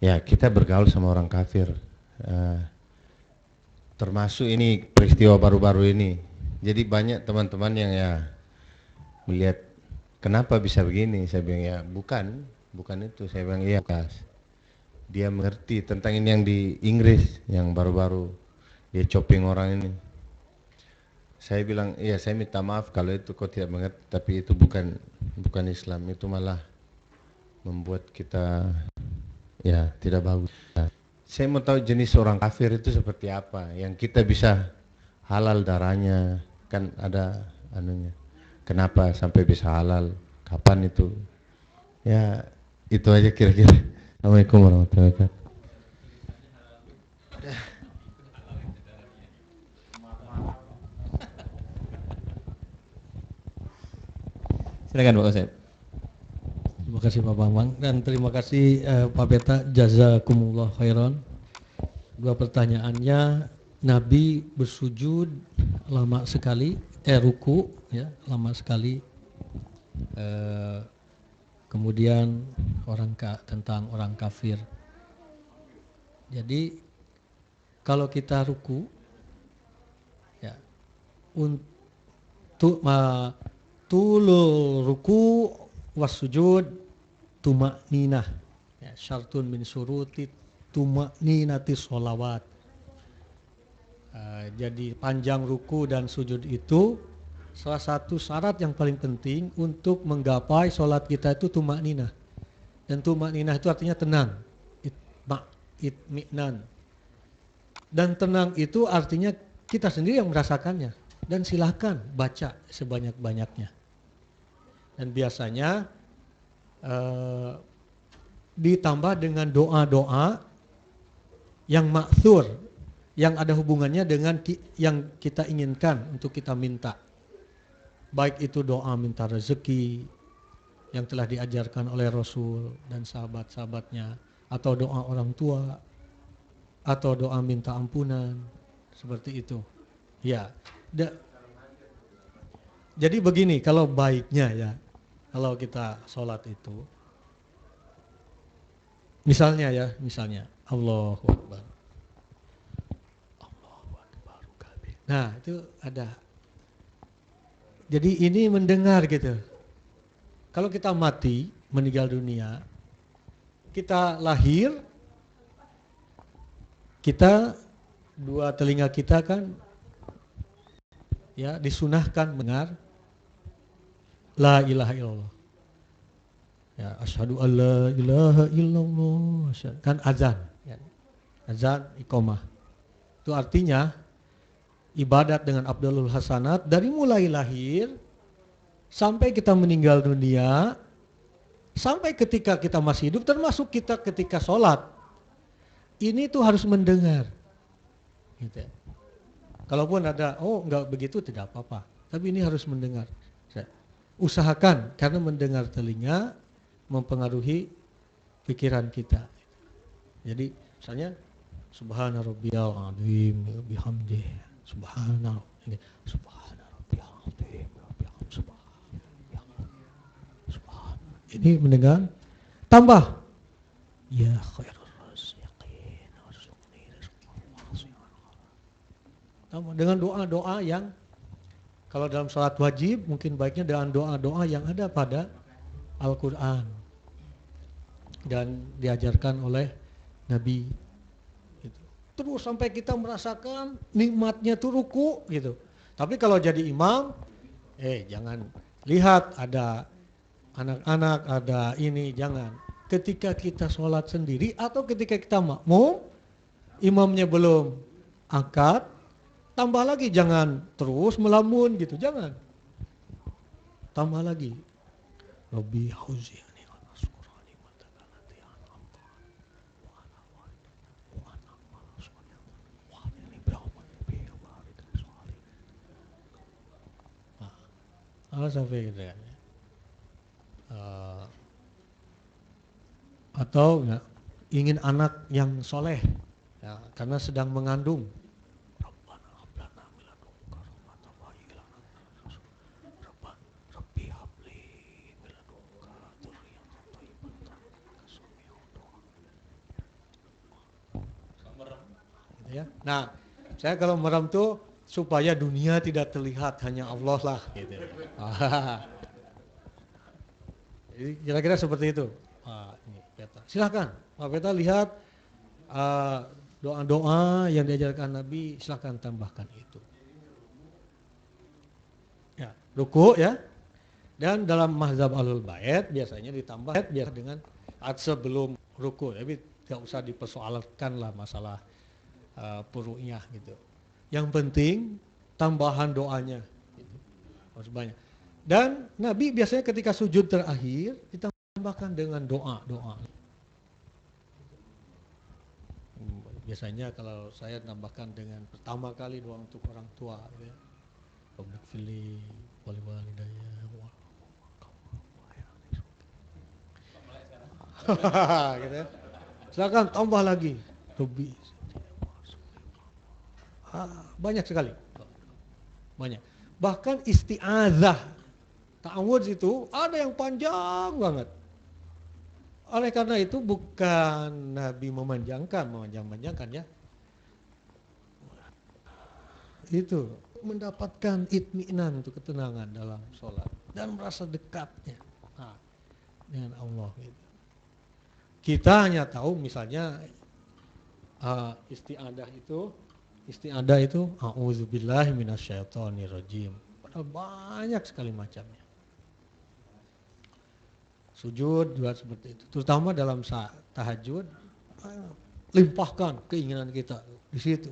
[SPEAKER 3] Ya kita bergaul sama orang kafir. Termasuk ini peristiwa baru-baru ini. Jadi banyak teman-teman yang ya melihat kenapa bisa begini. Saya bilang ya bukan itu. Saya bilang iya Kas. Dia mengerti tentang ini yang di Inggris yang baru-baru dia chopping orang ini. Saya bilang iya saya minta maaf kalau itu kau tidak mengerti, tapi itu bukan Islam, itu malah membuat kita ya tidak bagus. Saya mau tahu jenis orang kafir itu seperti apa yang kita bisa halal darahnya, kan ada anunya. Kenapa sampai bisa halal? Kapan itu? Ya itu aja kira-kira. Assalamualaikum warahmatullahi wabarakatuh.
[SPEAKER 2] Silakan Pak Ustaz.
[SPEAKER 1] Terima kasih Pak Bambang dan terima kasih Pak Beta, jazakumullah khairan. Dua pertanyaannya, Nabi bersujud lama sekali, ruku ya lama sekali. Kemudian tentang orang kafir. Jadi kalau kita ruku ya untuk tulul ruku wasujud tumakninah ya, syartun min syuruti tumakninati sholawat. Jadi panjang ruku dan sujud itu salah satu syarat yang paling penting untuk menggapai sholat kita itu tumakninah. Dan tumakninah itu artinya tenang, itmi'nan. Dan tenang itu artinya kita sendiri yang merasakannya. Dan silakan baca sebanyak-banyaknya. Dan biasanya ditambah dengan doa-doa yang ma'thur, yang ada hubungannya dengan yang kita inginkan untuk kita minta. Baik itu doa minta rezeki yang telah diajarkan oleh Rasul dan sahabat-sahabatnya, atau doa orang tua, atau doa minta ampunan, seperti itu. Ya, jadi begini, kalau baiknya ya, kalau kita sholat itu, misalnya Allahu Akbar, Allahu Akbar kabir. Nah itu ada. Jadi ini mendengar gitu. Kalau kita mati, meninggal dunia, kita lahir, kita dua telinga kita kan ya disunahkan mendengar la ilaha illallah. Ya, asyhadu an la ilaha illallah. Kan azan, ya. Azan iqamah. Itu artinya ibadat dengan afdhalul hasanat dari mulai lahir sampai kita meninggal dunia, sampai ketika kita masih hidup, termasuk kita ketika sholat. Ini tuh harus mendengar. Gitu. Kalaupun ada, enggak begitu tidak apa-apa. Tapi ini harus mendengar. Usahakan, karena mendengar telinga mempengaruhi pikiran kita. Jadi misalnya subhana rabbiyal azim bihamdih, subhana rabbiyal azim subhana. Ini mendengar, tambah ya khairur raziqin warzuqni rizqan. Tambah dengan doa-doa yang kalau dalam salat wajib mungkin baiknya dengan doa-doa yang ada pada Al-Quran dan diajarkan oleh Nabi. Gitu. Terus sampai kita merasakan nikmatnya tuh ruku gitu. Tapi kalau jadi imam, Jangan lihat ada anak-anak, ada ini, jangan. Ketika kita sholat sendiri atau ketika kita makmum, imamnya belum angkat, tambah lagi, jangan terus melamun gitu, jangan. Tambah lagi. Rabbi auzi'ni an ashkura ni'mataka allati an'amta 'alayya wa 'ala walidayya wa an a'mala shalihan wa hadini bi rahmatika fi ibadika shalihin. Sampai gitu kan. Atau ya, ingin anak yang soleh ya, karena sedang mengandung. Rabbana hab lana min ladunka rahmatan wa hayyi lana min amrina rashada. Rabbi habli min ladunka dzurriyyatan thayyibatan innaka sami'ud du'a. Gitu ya. Nah, saya kalau merem tuh supaya dunia tidak terlihat, hanya Allah lah gitu. Jadi kira-kira seperti itu. Ini peta. Silakan, Pak Peta lihat doa-doa yang diajarkan Nabi, silakan tambahkan itu. Ya, ruku ya. Dan dalam mazhab Ahlul Bait biasanya ditambah biasa dengan sebelum ruku, tapi tidak usah dipersoalkan lah masalah puru'iyah gitu. Yang penting tambahan doanya gitu. Harus banyak. Dan Nabi biasanya ketika sujud terakhir ditambahkan dengan doa-doa. Biasanya kalau saya tambahkan dengan pertama kali doa untuk orang tua gitu ya. Rabbik fili wali walidayya gitu ya. Silakan tambah lagi. Rabbi. Banyak sekali. Banyak. Bahkan isti'adzah ta'awudz itu ada yang panjang banget. Oleh karena itu bukan Nabi memanjangkan ya. Itu mendapatkan itminan, itu ketenangan dalam sholat dan merasa dekatnya dengan Allah gitu. Kita hanya tahu misalnya isti'adah itu a'udzubillahi minasyaitonirrajim. Padahal banyak sekali macamnya. Sujud juga seperti itu. Terutama dalam saat tahajud, limpahkan keinginan kita di situ.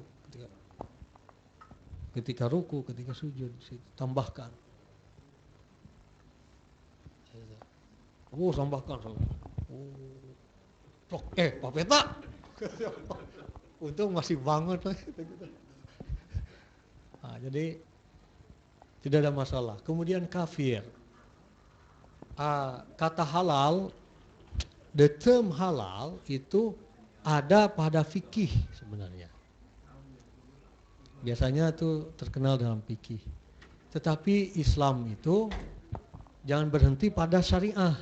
[SPEAKER 1] Ketika ruku, ketika sujud, di situ tambahkan. Tambahkan. Pak Peta. Untung masih bangun. Jadi tidak ada masalah. Kemudian kafir. Kata halal, the term halal itu ada pada fikih sebenarnya. Biasanya itu terkenal dalam fikih. Tetapi Islam itu jangan berhenti pada syariah.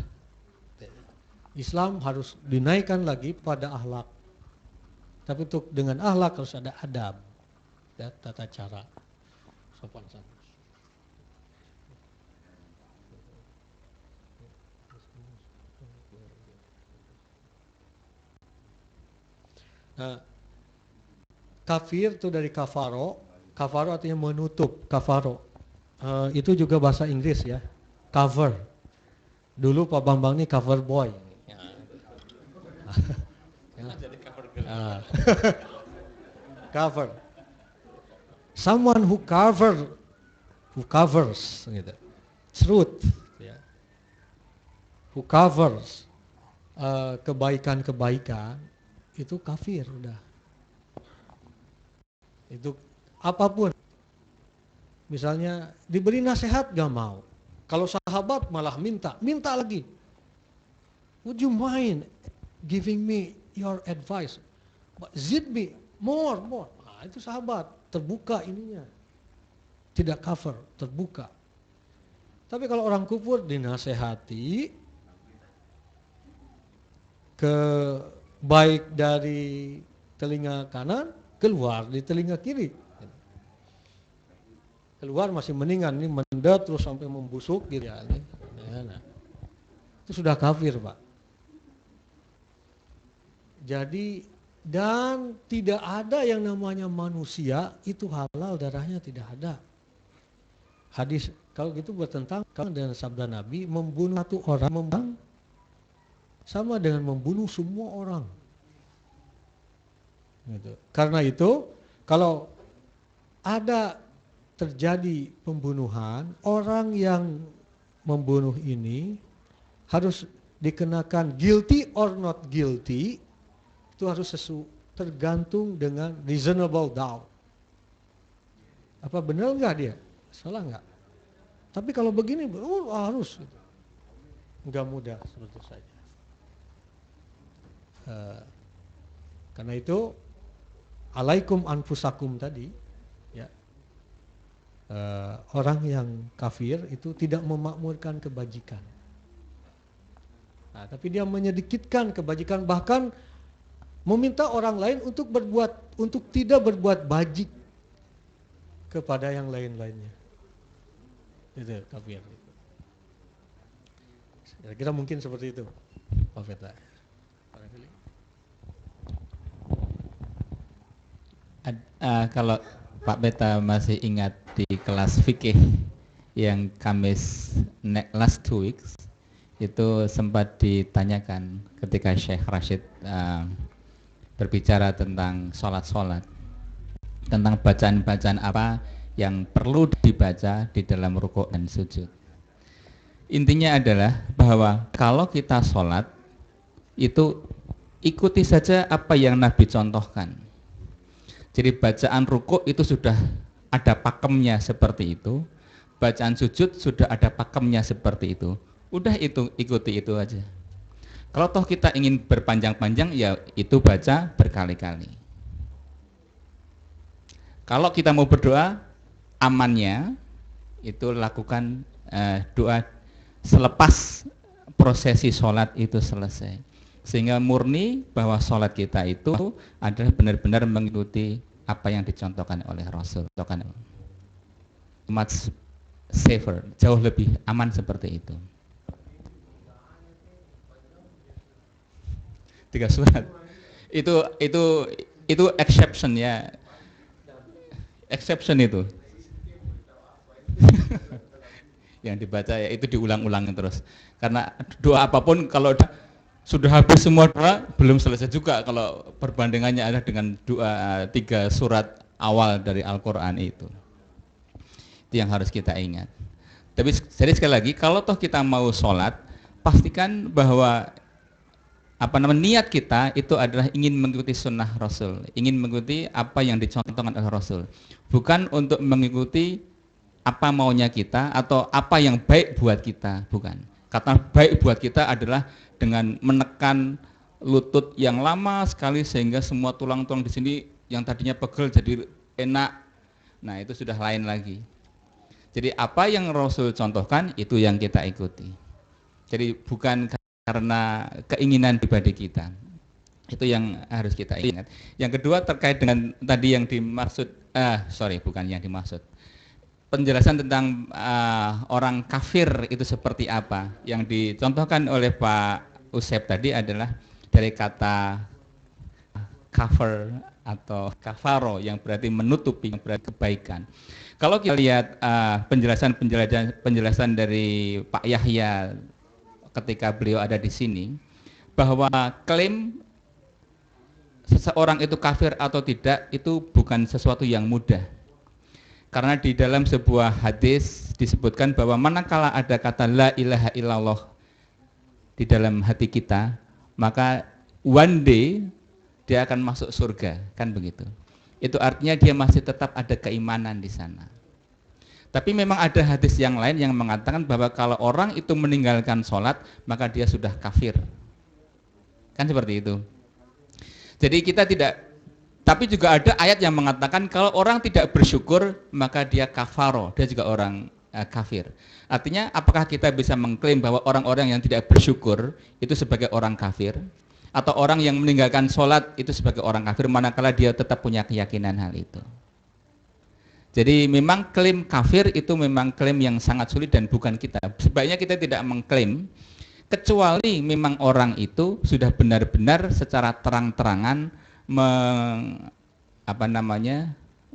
[SPEAKER 1] Islam harus dinaikkan lagi pada akhlak. Tapi untuk dengan akhlak harus ada adab, ya, tata cara, sopan santun. Nah, kafir itu dari kafaro. Kafaro artinya menutup. Kafaro itu juga bahasa Inggris ya. Cover. Dulu Pak Bambang ini cover boy. Cover. Someone who covers gitu. Truth ya. Who covers kebaikan-kebaikan itu kafir udah. Itu apapun. Misalnya diberi nasihat gak mau. Kalau sahabat malah minta lagi. Would you mind giving me your advice? But zid me more. Itu sahabat, terbuka ininya. Tidak cover, terbuka. Tapi kalau orang kufur dinasehati baik dari telinga kanan keluar di telinga kiri. Keluar masih mendingan, ini mendet terus sampai membusuk gitu ya. Nah, itu sudah kafir, Pak. Jadi dan tidak ada yang namanya manusia itu halal darahnya, tidak ada. hadis kalau gitu bertentangan dengan sabda Nabi, membunuh satu orang sama dengan membunuh semua orang. Gitu. Karena itu kalau ada terjadi pembunuhan, orang yang membunuh ini harus dikenakan guilty or not guilty, itu harus tergantung dengan reasonable doubt. Apa benar enggak dia? Salah enggak? Tapi kalau begini harus gitu. Enggak mudah seperti saja. Karena itu alaikum anfusakum tadi, ya, orang yang kafir itu tidak memakmurkan kebajikan. Nah, tapi dia menyedikitkan kebajikan, bahkan meminta orang lain untuk tidak berbuat bajik kepada yang lain-lainnya. Itu kafir. Kira-kira mungkin seperti itu, Pak Feta.
[SPEAKER 2] Kalau Pak Beta masih ingat di kelas fikih yang Kamis last 2 weeks, itu sempat ditanyakan ketika Syekh Rashid berbicara tentang sholat-sholat, tentang bacaan-bacaan apa yang perlu dibaca di dalam rukuk dan sujud. Intinya adalah bahwa kalau kita sholat itu ikuti saja apa yang Nabi contohkan. Jadi bacaan rukuk itu sudah ada pakemnya seperti itu, bacaan sujud sudah ada pakemnya seperti itu. Udah itu, ikuti itu aja. Kalau toh kita ingin berpanjang-panjang, ya itu baca berkali-kali. Kalau kita mau berdoa, amannya itu lakukan doa selepas prosesi sholat itu selesai, sehingga murni bahwa sholat kita itu adalah benar-benar mengikuti apa yang dicontohkan oleh Rasul. Much safer, jauh lebih aman seperti itu. 3 surat itu exception ya, exception itu yang dibaca ya itu diulang-ulang terus, karena doa apapun kalau sudah habis semua doa belum selesai juga kalau perbandingannya ada dengan doa 3 surat awal dari Al-Quran itu yang harus kita ingat. Tapi jadi sekali lagi, kalau toh kita mau sholat, pastikan bahwa niat kita itu adalah ingin mengikuti sunnah Rasul, ingin mengikuti apa yang dicontohkan oleh Rasul, bukan untuk mengikuti apa maunya kita atau apa yang baik buat kita, bukan. Kata baik buat kita adalah dengan menekan lutut yang lama sekali sehingga semua tulang-tulang di sini yang tadinya pegel jadi enak. Nah, itu sudah lain lagi. Jadi apa yang Rasul contohkan itu yang kita ikuti. Jadi bukan karena keinginan pribadi kita. Itu yang harus kita ingat. Yang kedua terkait dengan tadi yang dimaksud, bukan yang dimaksud. Penjelasan tentang orang kafir itu seperti apa. Yang dicontohkan oleh Pak Usep tadi adalah dari kata cover atau kafaro yang berarti menutupi, yang berarti kebaikan. Kalau kita lihat penjelasan dari Pak Yahya ketika beliau ada di sini, bahwa klaim seseorang itu kafir atau tidak itu bukan sesuatu yang mudah. Karena di dalam sebuah hadis disebutkan bahwa manakala ada kata la ilaha illallah di dalam hati kita, maka one day dia akan masuk surga, kan begitu. Itu artinya dia masih tetap ada keimanan di sana. Tapi memang ada hadis yang lain yang mengatakan bahwa kalau orang itu meninggalkan sholat, maka dia sudah kafir. Kan seperti itu. Jadi kita tidak. Tapi juga ada ayat yang mengatakan kalau orang tidak bersyukur maka dia kafaro, dia juga orang kafir. Artinya apakah kita bisa mengklaim bahwa orang-orang yang tidak bersyukur itu sebagai orang kafir, atau orang yang meninggalkan sholat itu sebagai orang kafir manakala dia tetap punya keyakinan hal itu? Jadi memang klaim kafir itu memang klaim yang sangat sulit dan bukan kita. Sebaiknya kita tidak mengklaim kecuali memang orang itu sudah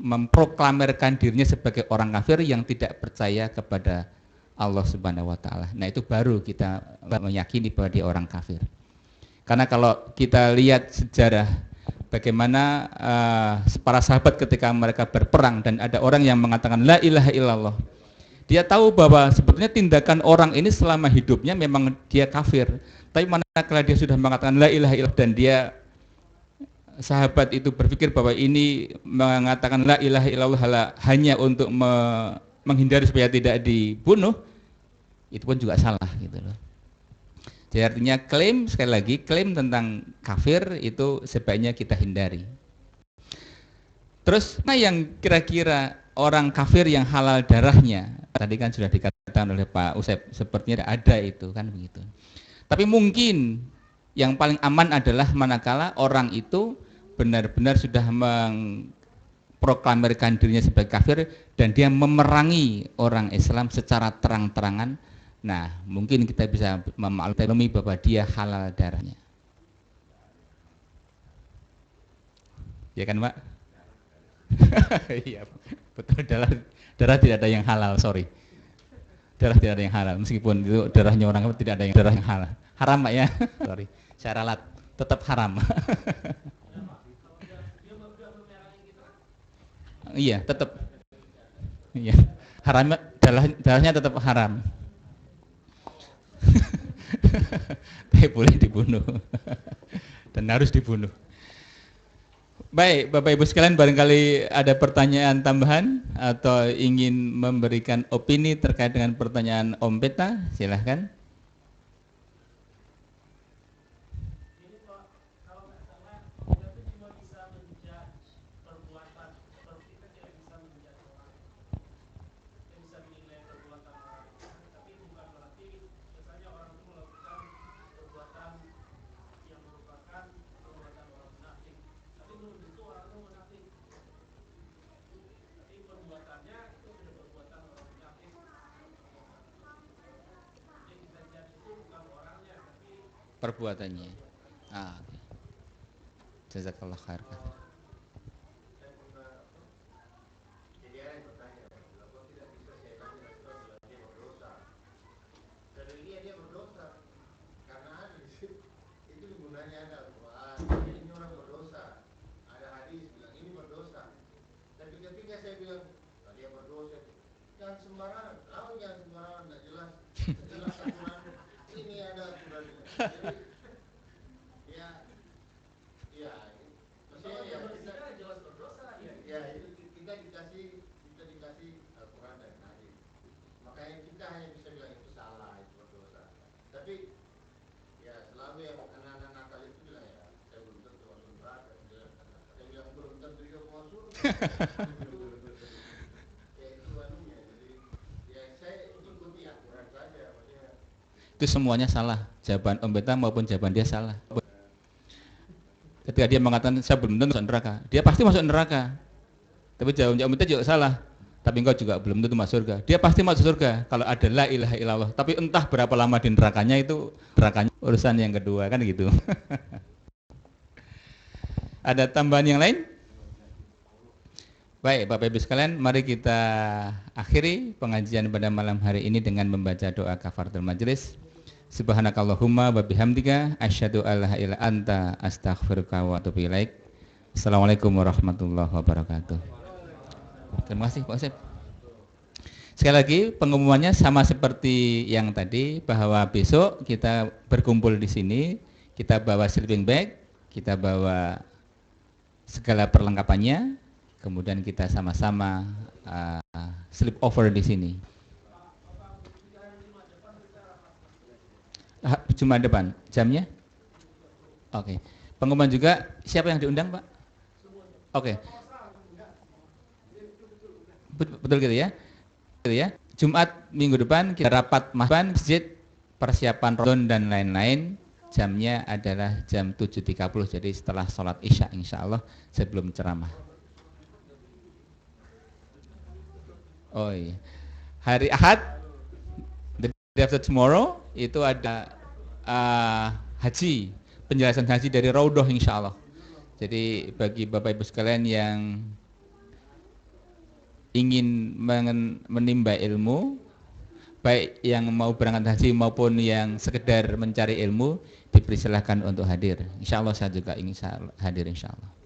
[SPEAKER 2] memproklamirkan dirinya sebagai orang kafir yang tidak percaya kepada Allah Subhanahu wa taala. Nah, itu baru kita meyakini bahwa dia orang kafir. Karena kalau kita lihat sejarah bagaimana para sahabat ketika mereka berperang dan ada orang yang mengatakan la ilaha illallah. Dia tahu bahwa sebetulnya tindakan orang ini selama hidupnya memang dia kafir. Tapi manakala dia sudah mengatakan la ilaha illallah dan dia sahabat itu berpikir bahwa ini mengatakan la ilaha illallah hanya untuk menghindari supaya tidak dibunuh, itu pun juga salah gitu loh. Jadi artinya klaim, sekali lagi, klaim tentang kafir itu sebaiknya kita hindari. Terus, nah yang kira-kira orang kafir yang halal darahnya, tadi kan sudah dikatakan oleh Pak Usep, sepertinya ada itu kan begitu. Tapi mungkin yang paling aman adalah manakala orang itu benar-benar sudah memproklamirkan dirinya sebagai kafir dan dia memerangi orang Islam secara terang-terangan. Nah, mungkin kita bisa memaklumi bahwa dia halal darahnya. Ya kan, Pak? Iya, betul. Darah tidak ada yang halal, sorry. Darah tidak ada yang halal, meskipun itu darahnya orang tidak ada yang darah yang halal. Haram, Pak ya? Sorry. Saya ralat, tetap haram. Iya, tetap. Iya. Haram, darahnya tetap haram. Tapi boleh dibunuh. Dan harus dibunuh. Baik, Bapak Ibu sekalian, barangkali ada pertanyaan tambahan atau ingin memberikan opini terkait dengan pertanyaan Om Peta, silahkan. Perbuatannya. Okay. Jazakallah khair. Itu semuanya salah, jawaban Om Beta maupun jawaban dia salah. Ketika dia mengatakan saya belum tentu masuk neraka, dia pasti masuk neraka. Tapi jawaban Om Beta juga salah. Tapi engkau juga belum tentu masuk surga. Dia pasti masuk surga kalau ada la ilaha illallah. Tapi entah berapa lama di nerakanya, itu nerakanya urusan yang kedua kan gitu. Ada tambahan yang lain? Baik, Bapak Ibu sekalian, mari kita akhiri pengajian pada malam hari ini dengan membaca doa kafaratul majelis. Subhanakallahumma wa bihamdika asyhadu an la ilaha illa anta astaghfiruka wa atubu ilaik. Assalamualaikum warahmatullahi wabarakatuh. Terima kasih Pak Usep. Sekali lagi pengumumannya sama seperti yang tadi, bahwa besok kita berkumpul di sini, kita bawa sleeping bag, kita bawa segala perlengkapannya, kemudian kita sama-sama sleep over di sini. Jumat depan, jamnya? Oke. Pengumuman juga, siapa yang diundang Pak? Oke. Betul gitu ya? Gitu ya. Jumat minggu depan kita rapat masjid, persiapan Ramadan dan lain-lain. Jamnya adalah jam 7.30, jadi setelah sholat Isya insya Allah sebelum ceramah. Oh iya. Hari Ahad, the day after tomorrow, itu ada haji, penjelasan haji dari Raudhah insya Allah. Jadi bagi Bapak Ibu sekalian yang ingin menimba ilmu, baik yang mau berangkat haji maupun yang sekedar mencari ilmu, diberi silahkan untuk hadir. Insya Allah saya juga ingin hadir insya Allah.